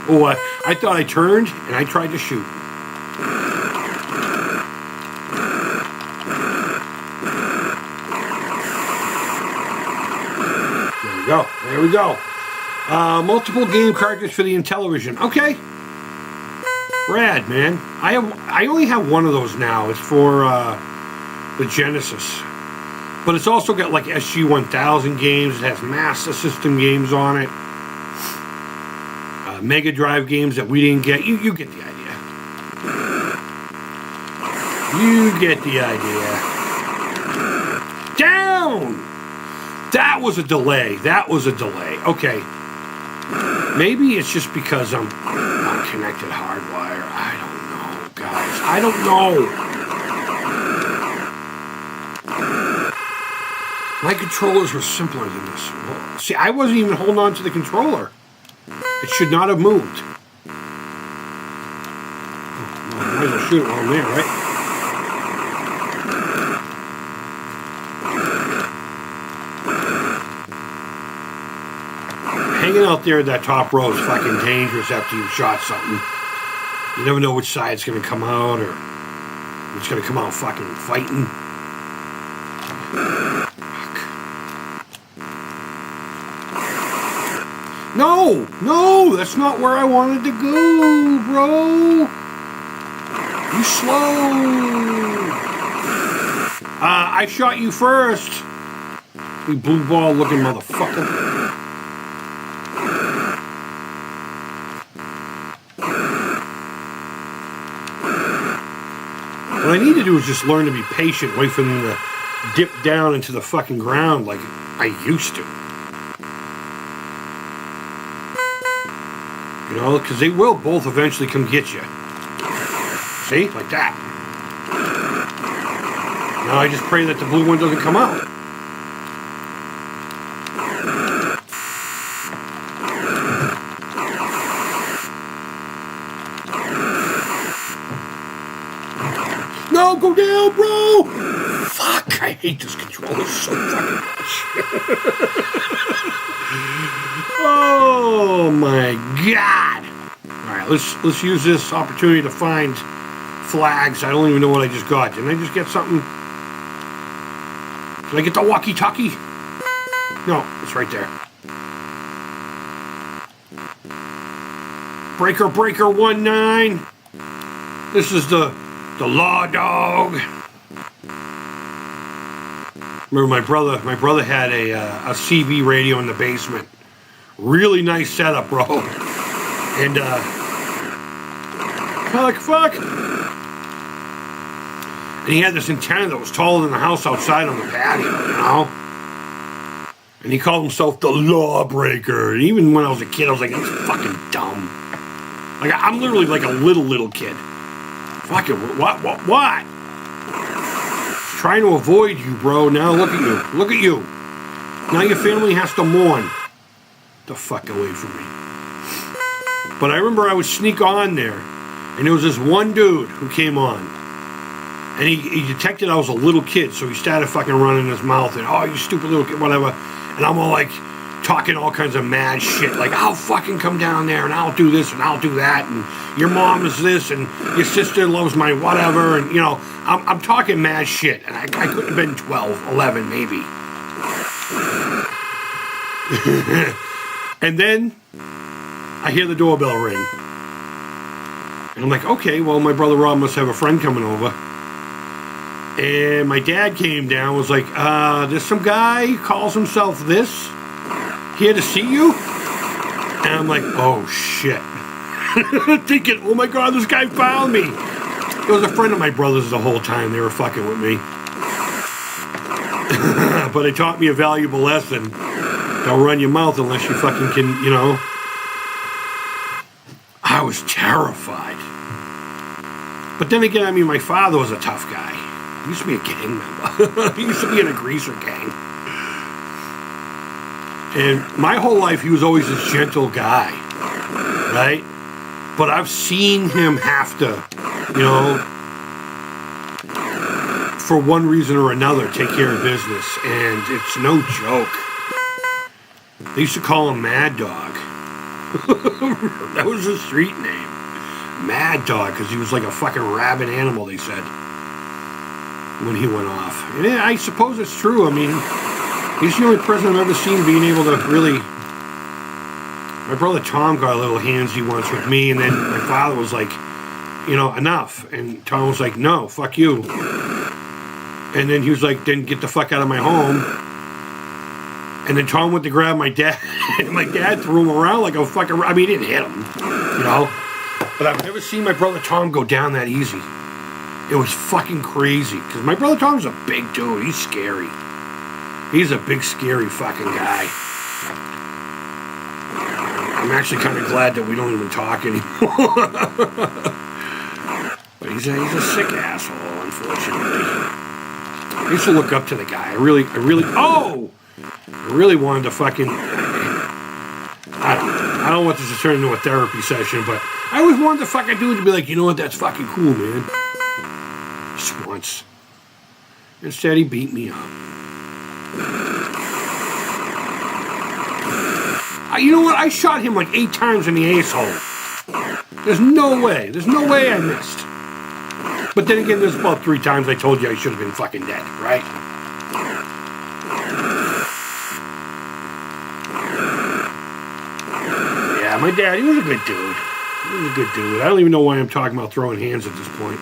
Oh, I thought I turned and I tried to shoot. There we go. Multiple game cartridges for the Intellivision. Okay. Rad, man. I only have one of those now. It's for the Genesis. But it's also got like SG-1000 games. It has Master System games on it. Mega Drive games that we didn't get. You get the idea. You get the idea. Down! That was a delay. That was a delay. Okay. Maybe it's just because I'm not connected hardwire. I don't know, guys. I don't know. My controllers were simpler than this. Well, see, I wasn't even holding on to the controller. It should not have moved. Oh, well, I might as well shoot it while I'm there, right? Hanging out there at that top row is fucking dangerous after you've shot something. You never know which side's going to come out or which going to come out fucking fighting. Fuck. No! No! That's not where I wanted to go, bro! You slow! I shot you first! You blue ball looking motherfucker. What I need to do is just learn to be patient, wait for them to dip down into the fucking ground like I used to. You know, because they will both eventually come get you. See? Like that. Now I just pray that the blue one doesn't come out. No, go down, bro! Fuck, I hate this controller so fucking much. Oh my god! Alright, let's use this opportunity to find flags. I don't even know what I just got. Didn't I just get something? Did I get the walkie-talkie? No, it's right there. Breaker 19. This is the Law Dog. Remember my brother had a CB radio in the basement. Really nice setup, bro. And fuck. And he had this antenna that was taller than the house outside on the patio, you know? And he called himself the Lawbreaker. And even when I was a kid, I was like, that's fucking dumb. Like, I'm literally like a little kid. Fucking, what? Trying to avoid you, bro. Now look at you. Look at you. Now your family has to mourn. The fuck away from me. But I remember I would sneak on there, and there was this one dude who came on. And he detected I was a little kid, so he started fucking running his mouth, and, oh, you stupid little kid, whatever. And I'm all like, talking all kinds of mad shit, like, I'll fucking come down there, and I'll do this, and I'll do that, and your mom is this, and your sister loves my whatever, and, you know, I'm talking mad shit, and I couldn't have been 12, 11, maybe. And then I hear the doorbell ring. And I'm like, okay, well, my brother Rob must have a friend coming over. And my dad came down, was like, there's some guy, he calls himself this, here to see you? And I'm like, oh, shit. thinking, oh my God, this guy found me. It was a friend of my brother's the whole time. They were fucking with me. But it taught me a valuable lesson. Don't run your mouth unless you fucking can, you know. I was terrified. But then again, I mean, my father was a tough guy. He used to be a gang member. He used to be in a greaser gang. And my whole life, he was always this gentle guy, right? But I've seen him have to, you know, for one reason or another, take care of business. And it's no joke. They used to call him Mad Dog. That was his street name. Mad Dog, because he was like a fucking rabid animal, they said, when he went off. And yeah, I suppose it's true. I mean, he's the only person I've ever seen being able to really... My brother Tom got a little handsy once with me, and then my father was like, you know, enough. And Tom was like, no, fuck you. And then he was like, then get the fuck out of my home. And then Tom went to grab my dad, and my dad threw him around like a fucking... I mean, he didn't hit him, you know? But I've never seen my brother Tom go down that easy. It was fucking crazy. Because my brother Tom's a big dude. He's scary. He's a big, scary fucking guy. I'm actually kind of glad that we don't even talk anymore. But he's a sick asshole, unfortunately. I used to look up to the guy. I really wanted to fucking... I don't want this to turn into a therapy session, but I always wanted the fucking dude to be like, you know what, that's fucking cool, man. Just once. Instead, he beat me up. You know what? I shot him like 8 times in the asshole. There's no way. There's no way I missed. But then again, there's about 3 times I told you I should have been fucking dead, right? Yeah, my dad, he was a good dude. He was a good dude. I don't even know why I'm talking about throwing hands at this point.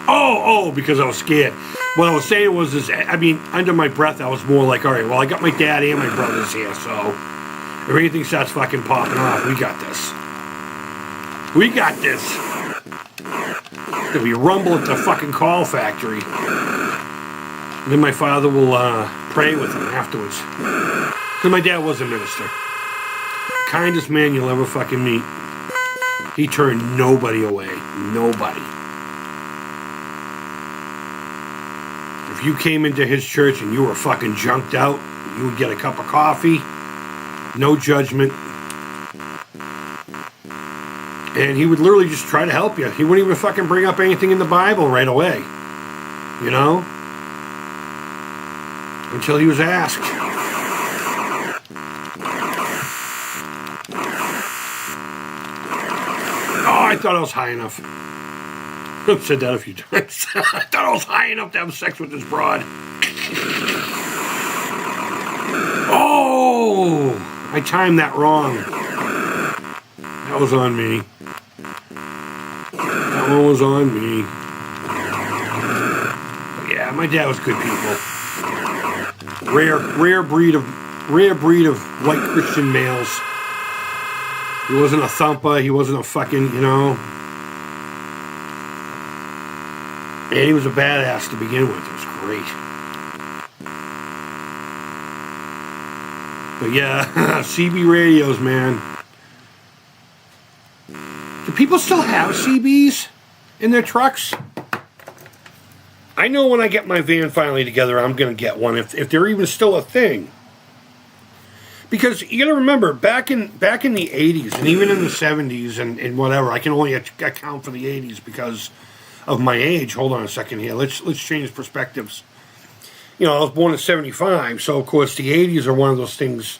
Oh, because I was scared. What I was saying was, I mean, under my breath, I was more like, all right, well, I got my dad and my brothers here, so if anything starts fucking popping off, we got this. We got this. There'll be a rumble at the fucking call factory. And then my father will pray with him afterwards. Because my dad was a minister. Kindest man you'll ever fucking meet. He turned nobody away. Nobody. If you came into his church and you were fucking junked out, you would get a cup of coffee. No judgment. And he would literally just try to help you. He wouldn't even fucking bring up anything in the Bible right away. You know? Until he was asked. Oh, I thought I was high enough. I've said that a few times. I thought I was high enough to have sex with this broad. Oh! I timed that wrong. That was on me. That one was on me. But yeah, my dad was good people. Rare breed of white Christian males. He wasn't a thumper. He wasn't a fucking, you know. And he was a badass to begin with. It was great. But yeah, CB radios, man. Do people still have CBs in their trucks? I know when I get my van finally together, I'm going to get one, if they're even still a thing. Because you got to remember, back in the 80s, and even in the 70s, and whatever, I can only account for the 80s because of my age. Hold on a second here. Let's change perspectives. You know, I was born in 75, so of course the 80s are one of those things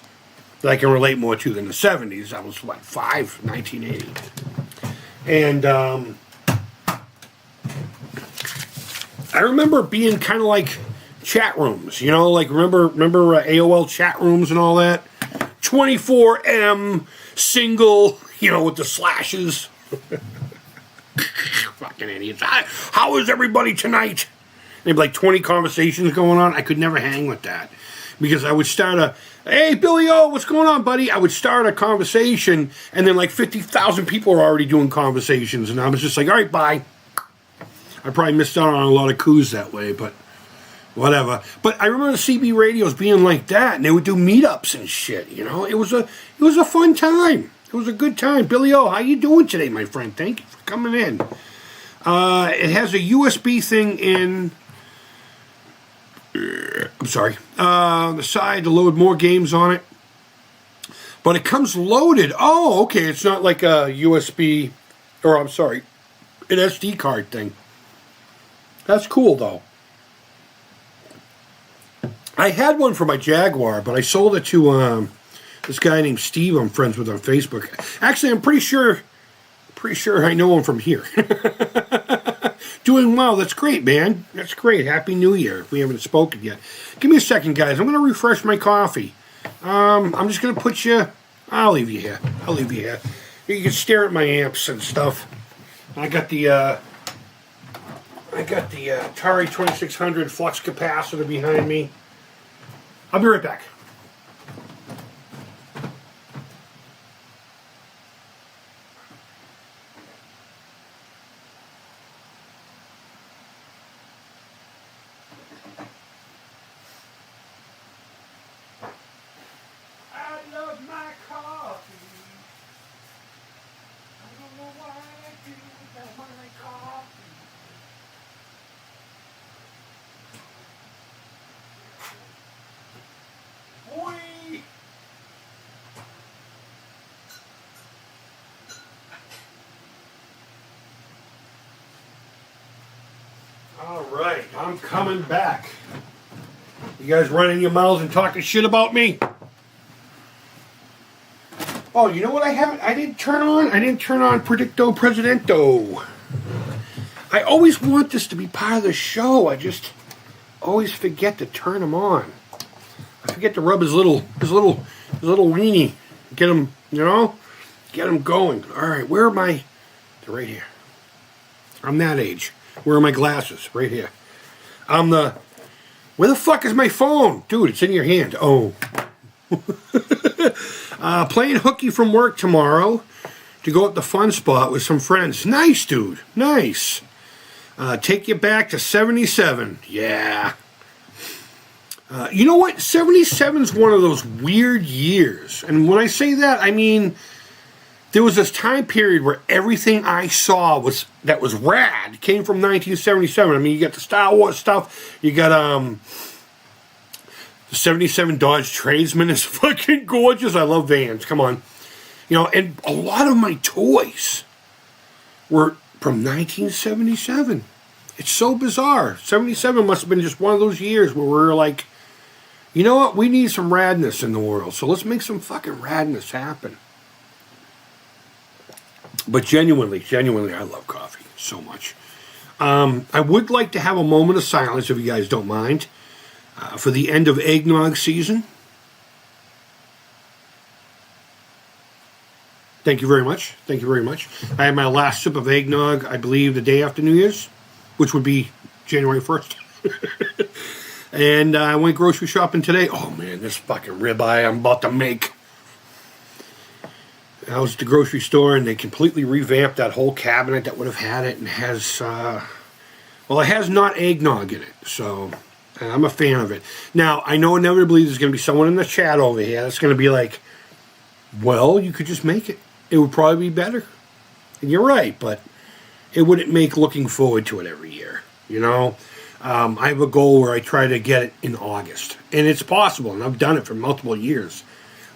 that I can relate more to than the 70s. I was, 5, 1980. And I remember being kind of like chat rooms, you know, like remember AOL chat rooms and all that? 24M, single, you know, with the slashes. Fucking idiots. How is everybody tonight? There'd be like 20 conversations going on. I could never hang with that. Because I would start hey, Billy O, what's going on, buddy? I would start a conversation, and then like 50,000 people are already doing conversations, and I was just like, all right, bye. I probably missed out on a lot of coups that way, but whatever. But I remember the CB radios being like that, and they would do meetups and shit, you know? It was a fun time. It was a good time. Billy O, how you doing today, my friend? Thank you for coming in. It has a USB thing in... I'm sorry. The side to load more games on it. But it comes loaded. Oh, okay. It's not like a USB... Or, I'm sorry. An SD card thing. That's cool, though. I had one for my Jaguar, but I sold it to this guy named Steve I'm friends with on Facebook. Actually, I'm pretty sure I know him from here. Doing well. That's great, man. That's great. Happy New Year. We haven't spoken yet. Give me a second, guys. I'm going to refresh my coffee. I'm just going to put you... I'll leave you here. You can stare at my amps and stuff. I got the Atari 2600 flux capacitor behind me. I'll be right back. I love my coffee. I don't know why I do without my coffee. Boy! All right, I'm coming back. You guys running your mouths and talking shit about me? Oh, you know what I didn't turn on Predicto Presidento. I always want this to be part of the show. I just always forget to turn him on. I forget to rub his little weenie. Get him, get him going. All right, where are my... They're right here. I'm that age. Where are my glasses? Right here. Where the fuck is my phone? Dude, it's in your hand. Oh. Playing hooky from work tomorrow to go at the fun spot with some friends. Nice, dude. Nice. Take you back to 77. Yeah. You know what? 77's one of those weird years. And when I say that, I mean... There was this time period where everything I saw that was rad came from 1977. I mean, you got the Star Wars stuff. You got the 77 Dodge Tradesman is fucking gorgeous. I love vans. Come on. And a lot of my toys were from 1977. It's so bizarre. 77 must have been just one of those years where we were like, you know what? We need some radness in the world. So let's make some fucking radness happen. But genuinely, I love coffee so much. I would like to have a moment of silence, if you guys don't mind, for the end of eggnog season. Thank you very much. Thank you very much. I had my last sip of eggnog, I believe, the day after New Year's, which would be January 1st. And I went grocery shopping today. Oh, man, this fucking ribeye I'm about to make. I was at the grocery store, and they completely revamped that whole cabinet that would have had it, and has, it has not eggnog in it, so I'm a fan of it. Now, I know inevitably there's going to be someone in the chat over here that's going to be like, well, you could just make it. It would probably be better. And you're right, but it wouldn't make looking forward to it every year, I have a goal where I try to get it in August, and it's possible, and I've done it for multiple years.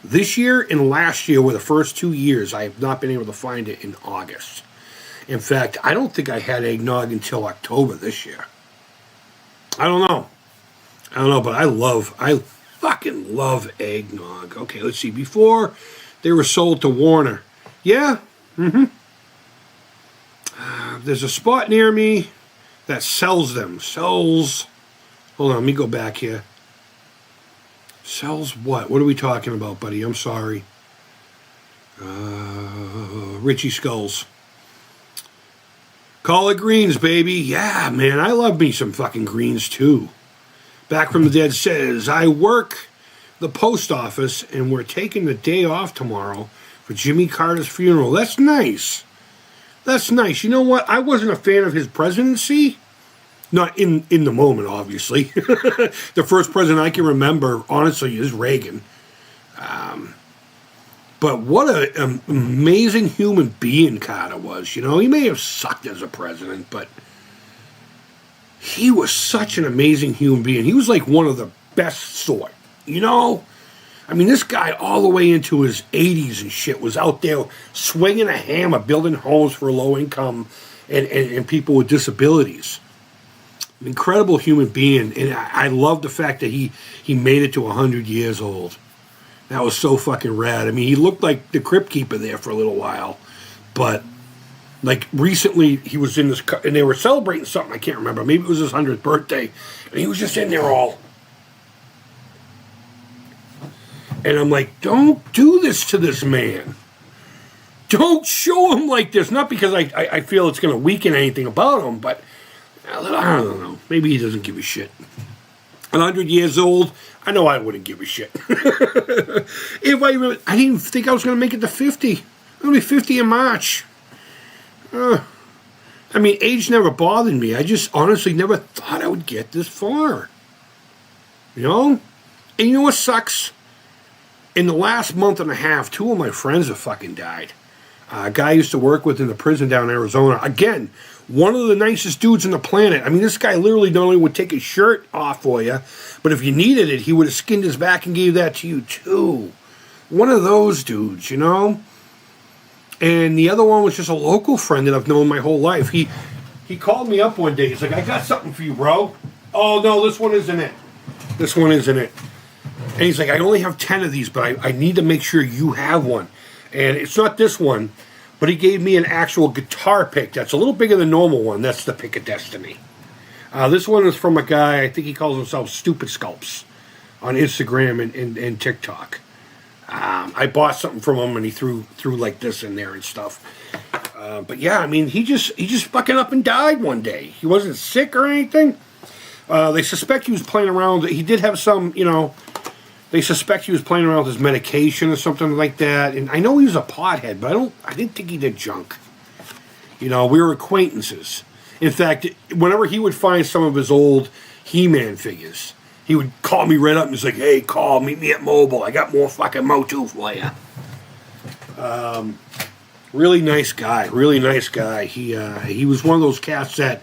This year and last year were the first 2 years I have not been able to find it in August. In fact, I don't think I had eggnog until October this year. I don't know, but I fucking love eggnog. Okay, let's see. Before they were sold to Warner. Yeah, there's a spot near me that sells them. Hold on, let me go back here. Sells what? What are we talking about, buddy? I'm sorry. Richie Skulls. Collard greens, baby. Yeah, man, I love me some fucking greens, too. Back from the Dead says, I work the post office, and we're taking the day off tomorrow for Jimmy Carter's funeral. That's nice. That's nice. You know what? I wasn't a fan of his presidency. Not in the moment, obviously. The first president I can remember, honestly, is Reagan. But what an amazing human being Carter was. You know, he may have sucked as a president, but he was such an amazing human being. He was like one of the best sort, you know? I mean, this guy all the way into his 80s and shit was out there swinging a hammer, building homes for low income and people with disabilities. An incredible human being, and I love the fact that he made it to 100 years old. That was so fucking rad. I mean, he looked like the Crypt Keeper there for a little while, but like recently he was in this, and they were celebrating something, I can't remember, maybe it was his 100th birthday, and he was just in there all, and I'm like, don't do this to this man. Don't show him like this. Not because I feel it's going to weaken anything about him, but I don't know. Maybe he doesn't give a shit. 100 years old, I know I wouldn't give a shit. If I didn't even think I was going to make it to 50. I'm going to be 50 in March. I mean, age never bothered me. I just honestly never thought I would get this far. You know? And you know what sucks? In the last month and a half, 2 of my friends have fucking died. A guy I used to work with in the prison down in Arizona. Again, one of the nicest dudes on the planet. I mean, this guy literally not only would take his shirt off for you, but if you needed it, he would have skinned his back and gave that to you too. One of those dudes, you know? And the other one was just a local friend that I've known my whole life. He called me up one day. He's like, I got something for you, bro. Oh, no, this one isn't it. This one isn't it. And he's like, I only have 10 of these, but I need to make sure you have one. And it's not this one, but he gave me an actual guitar pick that's a little bigger than the normal one. That's the Pick of Destiny. This one is from a guy, I think he calls himself Stupid Sculpts on Instagram and TikTok. I bought something from him, and he threw like this in there and stuff. But yeah, I mean, he just fucking up and died one day. He wasn't sick or anything. They suspect he was playing around. He did have some, you know, they suspect he was playing around with his medication or something like that. And I know he was a pothead, but I didn't think he did junk. You know, we were acquaintances. In fact, whenever he would find some of his old He-Man figures, he would call me right up and he's like, hey, meet me at Mobile. I got more fucking Motu for you. Really nice guy. Really nice guy. He was one of those cats that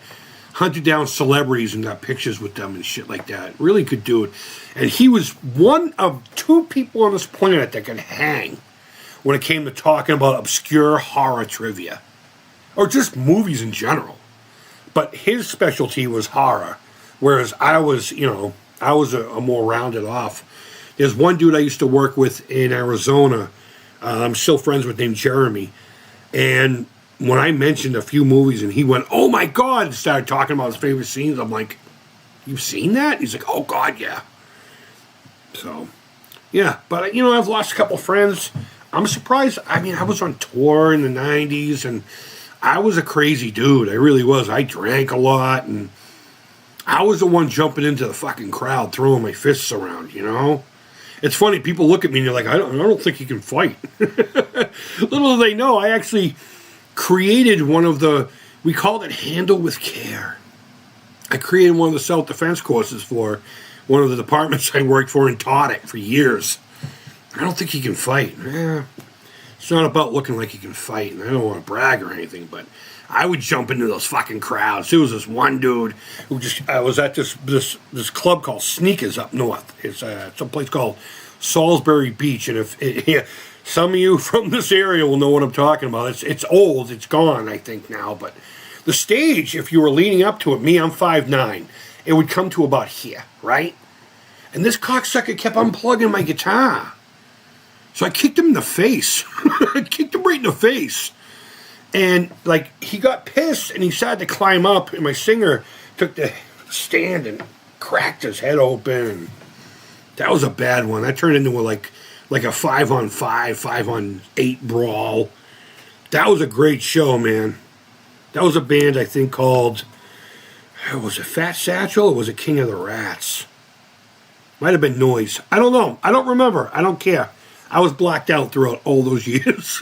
hunted down celebrities and got pictures with them and shit like that. Really good dude. And he was one of 2 people on this planet that could hang when it came to talking about obscure horror trivia. Or just movies in general. But his specialty was horror. Whereas I was, you know, a more rounded off. There's one dude I used to work with in Arizona. I'm still friends with, named Jeremy. And when I mentioned a few movies and he went, oh my God, and started talking about his favorite scenes, I'm like, you've seen that? He's like, oh God, yeah. So, yeah. But, you know, I've lost a couple friends. I'm surprised. I mean, I was on tour in the 90s and I was a crazy dude. I really was. I drank a lot and I was the one jumping into the fucking crowd, throwing my fists around, you know? It's funny, people look at me and they're like, I don't think he can fight. Little do they know, I actually created one of we called it Handle with Care. I created one of the self-defense courses for one of the departments I worked for and taught it for years. I don't think he can fight. It's not about looking like he can fight, and I don't want to brag or anything, but I would jump into those fucking crowds. There was this one dude who I was at this club called Sneakers up north. It's some place called Salisbury Beach, and if some of you from this area will know what I'm talking about. It's old, it's gone, I think now, but the stage, if you were leaning up to it, I'm 5'9", it would come to about here, right? And this cocksucker kept unplugging my guitar. So I kicked him in the face. I kicked him right in the face. And, like, he got pissed, and he started to climb up, and my singer took the stand and cracked his head open. And that was a bad one. That turned into like a 5-on-5, 5-on-8 brawl. That was a great show, man. That was a band, I think, called, was it Fat Satchel or was it King of the Rats? Might have been noise. I don't know. I don't remember. I don't care. I was blacked out throughout all those years.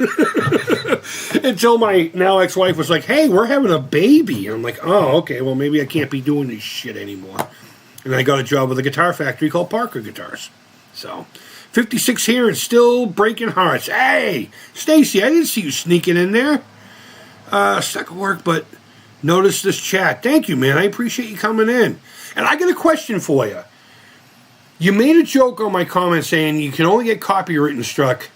Until my now ex-wife was like, hey, we're having a baby. And I'm like, oh, okay, well, maybe I can't be doing this shit anymore. And I got a job with a guitar factory called Parker Guitars. So, 56 here and still breaking hearts. Hey, Stacy, I didn't see you sneaking in there. Stuck at work, but noticed this chat. Thank you, man. I appreciate you coming in. And I got a question for you. You made a joke on my comment saying you can only get copyright struck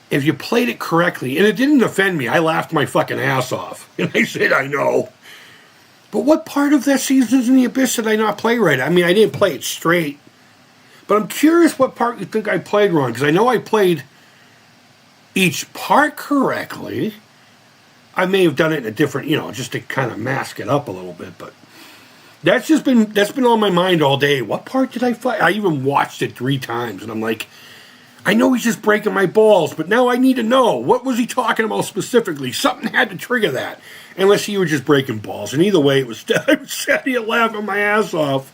if you played it correctly. And it didn't offend me. I laughed my fucking ass off. And I said, I know. But what part of that Seasons in the Abyss did I not play right? I mean, I didn't play it straight. But I'm curious what part you think I played wrong. Because I know I played each part correctly. I may have done it in a different, just to kind of mask it up a little bit. But that's been on my mind all day. What part did I play? I even watched it 3 times. And I'm like, I know he's just breaking my balls. But now I need to know. What was he talking about specifically? Something had to trigger that. Unless you were just breaking balls. And either way, I was sitting here laughing my ass off.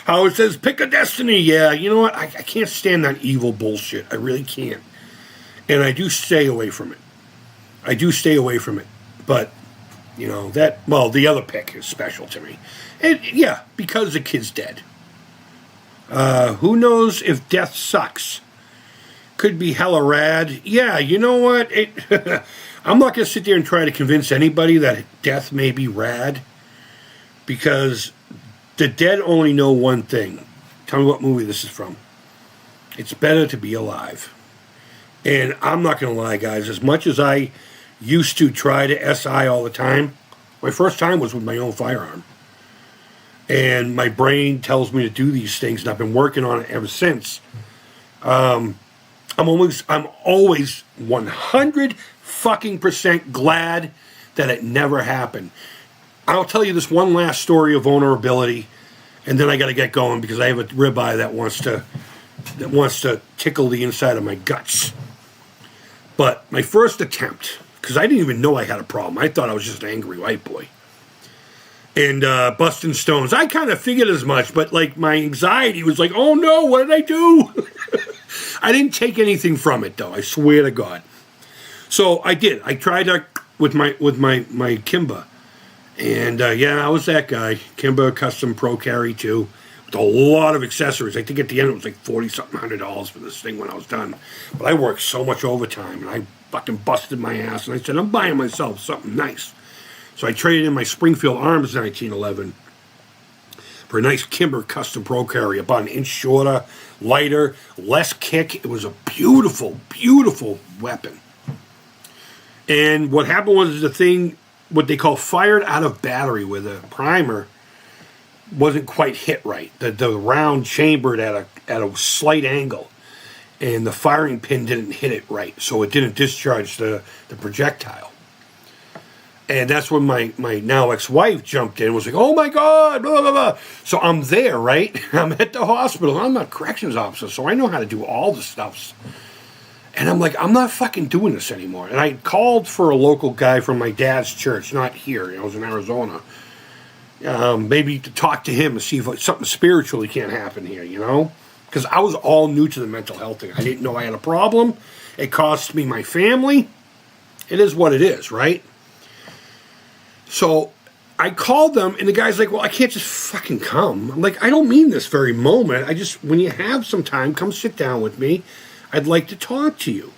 How it says, pick a destiny. Yeah, you know what? I can't stand that evil bullshit. I really can't. And I do stay away from it. But, the other pick is special to me. And, yeah, because the kid's dead. Who knows if death sucks? Could be hella rad. Yeah, you know what? I'm not going to sit there and try to convince anybody that death may be rad. Because the dead only know one thing. Tell me what movie this is from. It's better to be alive. And I'm not going to lie, guys. As much as I used to try to SI all the time, my first time was with my own firearm. And my brain tells me to do these things, and I've been working on it ever since. I'm always 100 fucking % glad that it never happened. I'll tell you this one last story of vulnerability, and then I got to get going because I have a ribeye that wants to tickle the inside of my guts. But my first attempt, because I didn't even know I had a problem. I thought I was just an angry white boy. And busting stones. I kind of figured as much, but like my anxiety was like, oh no, what did I do? I didn't take anything from it though. I swear to God. So I did. I tried with my Kimba. And I was that guy. Kimba Custom Pro Carry 2. With a lot of accessories. I think at the end it was like $40-something $100 for this thing when I was done. But I worked so much overtime and I fucking busted my ass. And I said, I'm buying myself something nice. So I traded in my Springfield Arms 1911 for a nice Kimber Custom Pro Carry, about an inch shorter, lighter, less kick. It was a beautiful, beautiful weapon. And what happened was the thing, what they call fired out of battery, where the primer wasn't quite hit right. The round chambered at a slight angle, and the firing pin didn't hit it right, so it didn't discharge the projectile. And that's when my now ex-wife jumped in and was like, oh my God, blah, blah, blah. So I'm there, right? I'm at the hospital. I'm a corrections officer, so I know how to do all the stuffs. And I'm like, I'm not fucking doing this anymore. And I called for a local guy from my dad's church, not here. I was in Arizona. Maybe to talk to him and see if something spiritually can't happen here, Because I was all new to the mental health thing. I didn't know I had a problem. It cost me my family. It is what it is, right? So I called them, and the guy's like, well, I can't just fucking come. I'm like, I don't mean this very moment. When you have some time, come sit down with me. I'd like to talk to you.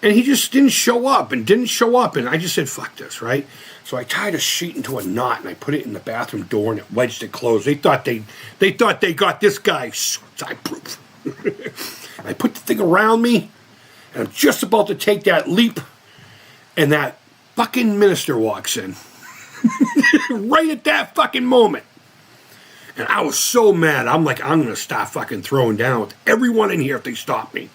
And he just didn't show up. And I just said, fuck this, right? So I tied a sheet into a knot, and I put it in the bathroom door, and it wedged it closed. They thought they got this guy suicide-proof. I put the thing around me, and I'm just about to take that leap, and that fucking minister walks in. Right at that fucking moment. And I was so mad. I'm like, I'm going to stop fucking throwing down with everyone in here if they stop me.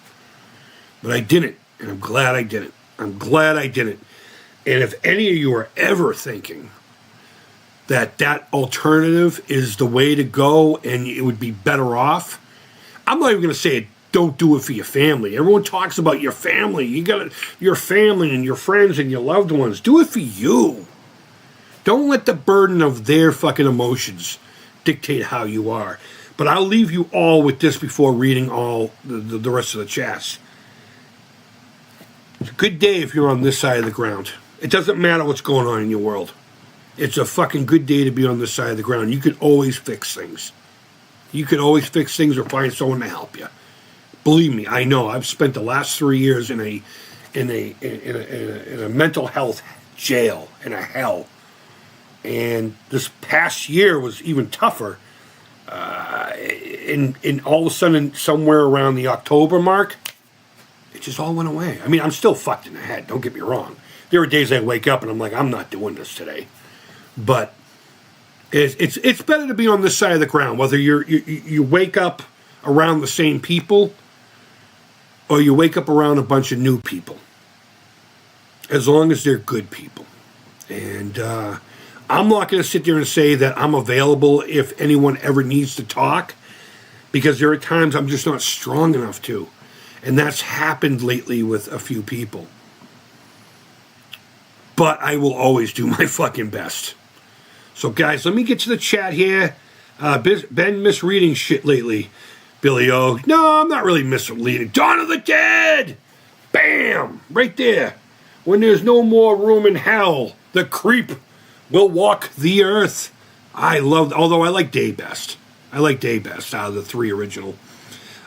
But I didn't. And I'm glad I didn't. And if any of you are ever thinking that alternative is the way to go and it would be better off, I'm not even going to say it. Don't do it for your family. Everyone talks about your family. You got your family and your friends and your loved ones. Do it for you. Don't let the burden of their fucking emotions dictate how you are. But I'll leave you all with this before reading all the rest of the chats. It's a good day if you're on this side of the ground. It doesn't matter what's going on in your world. It's a fucking good day to be on this side of the ground. You can always fix things. You can always fix things or find someone to help you. Believe me, I know. I've spent the last 3 years in a mental health jail, in a hell. And this past year was even tougher. In all of a sudden, somewhere around the October mark, it just all went away. I mean, I'm still fucked in the head, don't get me wrong. There are days I wake up and I'm like, I'm not doing this today. But it's better to be on this side of the ground, whether you wake up around the same people or you wake up around a bunch of new people. As long as they're good people. And I'm not going to sit there and say that I'm available if anyone ever needs to talk, because there are times I'm just not strong enough to. And that's happened lately with a few people. But I will always do my fucking best. So guys, let me get to the chat here. Ben misreading shit lately. Billy O. No, I'm not really misreading. Dawn of the Dead! Bam! Right there. When there's no more room in hell, the creep will walk the earth. Although I like Day best. I like Day best out of the 3 original.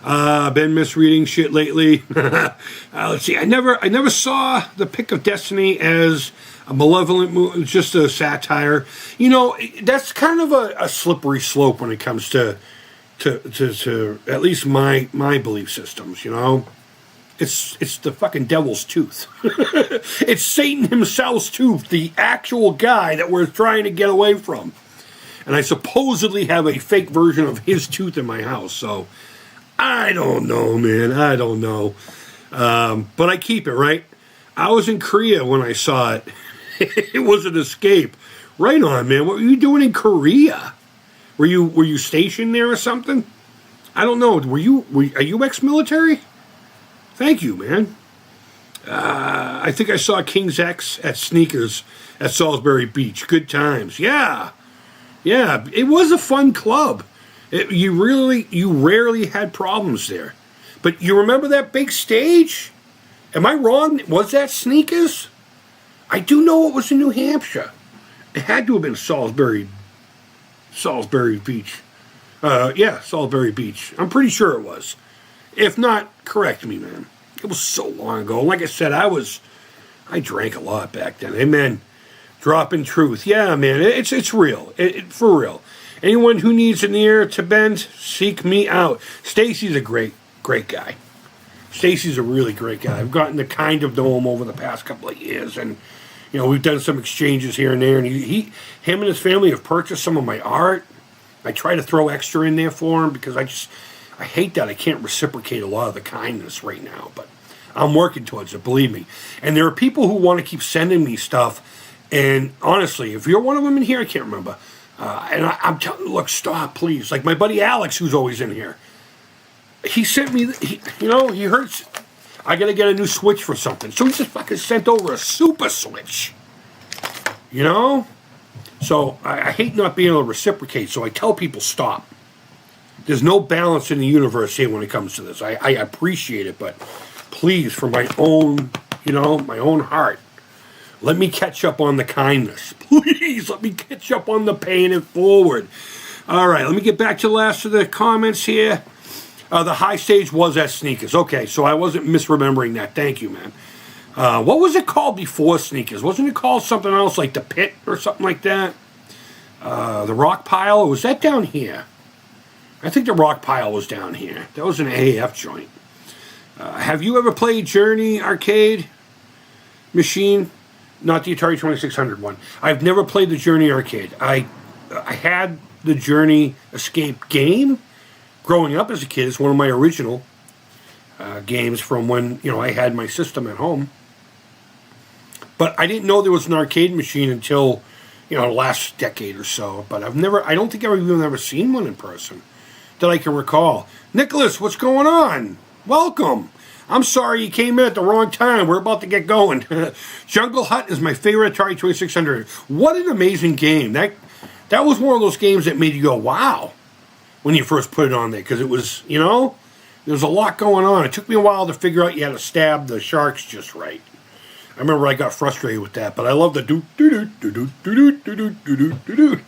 Been misreading shit lately. Let's see. I never saw The Pick of Destiny as a malevolent movie. It's just a satire. You know, that's kind of a slippery slope when it comes to at least my belief systems. You know, it's the fucking devil's tooth. It's Satan himself's tooth, the actual guy that we're trying to get away from. And I supposedly have a fake version of his tooth in my house, so I don't know, man. I don't know. But I keep it, right? I was in Korea when I saw it. It was an escape. Right on, man. What were you doing in Korea? Were you stationed there or something? I don't know. Are you ex-military? Thank you, man. I think I saw King's X at Sneakers at Salisbury Beach. Good times. Yeah. It was a fun club. You rarely had problems there. But you remember that big stage? Am I wrong? Was that Sneakers? I do know it was in New Hampshire. It had to have been Salisbury Beach. Salisbury Beach. I'm pretty sure it was. If not, correct me, man. It was so long ago. Like I said, I drank a lot back then. Amen. Dropping truth. Yeah, man, it's real. For real. Anyone who needs an ear to bend, seek me out. Stacy's a great guy. Stacy's a really great guy. I've gotten to kind of know him over the past couple of years, and you know, we've done some exchanges here and there, and him and his family have purchased some of my art. I try to throw extra in there for him because I hate that I can't reciprocate a lot of the kindness right now, but I'm working towards it, believe me. And there are people who want to keep sending me stuff, and honestly, if you're one of them in here, I can't remember. And I'm telling you, look, stop, please. Like my buddy Alex, who's always in here. He sent me, he heard, I got to get a new Switch for something. So he just fucking sent over a Super Switch. You know? So I hate not being able to reciprocate, so I tell people stop. There's no balance in the universe here when it comes to this. I appreciate it, but please, for my own, my own heart, let me catch up on the kindness. Please, let me catch up on the paying it forward. All right, let me get back to the last of the comments here. The high stage was at Sneakers. Okay, so I wasn't misremembering that. Thank you, man. What was it called before Sneakers? Wasn't it called something else, like the Pit or something like that? The Rock Pile? Or was that down here? I think the Rock Pile was down here. That was an AAF joint. Have you ever played Journey Arcade Machine? Not the Atari 2600 one. I've never played the Journey Arcade. I had the Journey Escape game growing up as a kid. It's one of my original games from when I had my system at home. But I didn't know there was an arcade machine until the last decade or so. But I don't think I've even ever seen one in person that I can recall. Nicholas, what's going on? Welcome. I'm sorry you came in at the wrong time. We're about to get going. Jungle Hut is my favorite Atari 2600. What an amazing game. That was one of those games that made you go, wow. when you first put it on there, because it was, you know, there was a lot going on. It took me a while to figure out you had to stab the sharks just right. I remember I got frustrated with that, but I love the do do do do do do do do do do do.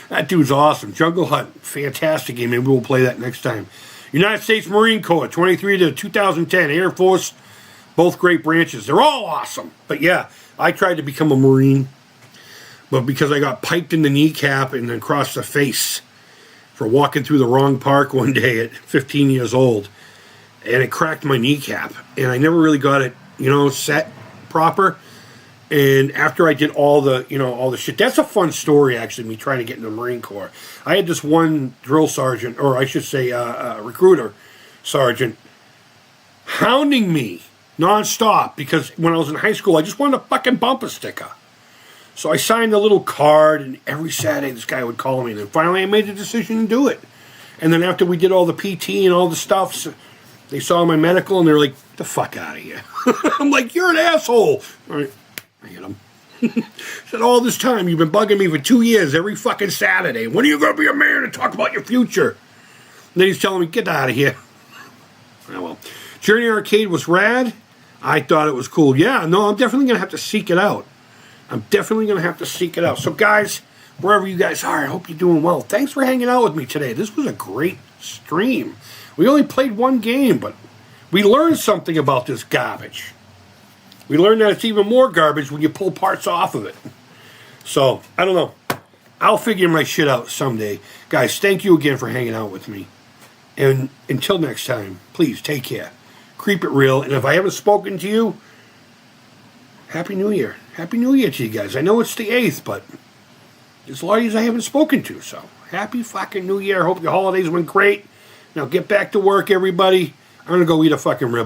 That dude's awesome. Jungle Hunt, fantastic game. Maybe we'll play that next time. United States Marine Corps, 23 to 2010. Air Force, both great branches. They're all awesome. But yeah, I tried to become a Marine, but because I got piped in the kneecap and then across the face for walking through the wrong park one day at 15 years old, and it cracked my kneecap, and I never really got it, you know, set proper. And after I did all the, you know, all the shit, that's a fun story, actually, me trying to get into the Marine Corps. I had this one drill sergeant, or I should say recruiter sergeant, hounding me nonstop because when I was in high school, I just wanted a fucking bumper sticker. So I signed a little card, and every Saturday this guy would call me, and then finally I made the decision to do it. And then after we did all the PT and all the stuff, so they saw my medical, and they're like, "The fuck out of here." I'm like, "You're an asshole." All right. I hit him. Said, "All this time, you've been bugging me for 2 years every fucking Saturday. When are you going to be a man and talk about your future?" And then he's telling me, "Get out of here." Oh, well. Journey Arcade was rad. I thought it was cool. Yeah, no, I'm definitely going to have to seek it out. So, guys, wherever you guys are, I hope you're doing well. Thanks for hanging out with me today. This was a great stream. We only played one game, but we learned something about this garbage. We learned that it's even more garbage when you pull parts off of it. So, I don't know. I'll figure my shit out someday. Guys, thank you again for hanging out with me. And until next time, please take care. Creep it real. And if I haven't spoken to you, Happy New Year. Happy New Year to you guys. I know it's the 8th, but there's a lot of you I haven't spoken to. So, happy fucking New Year. Hope your holidays went great. Now get back to work, everybody. I'm going to go eat a fucking ribeye.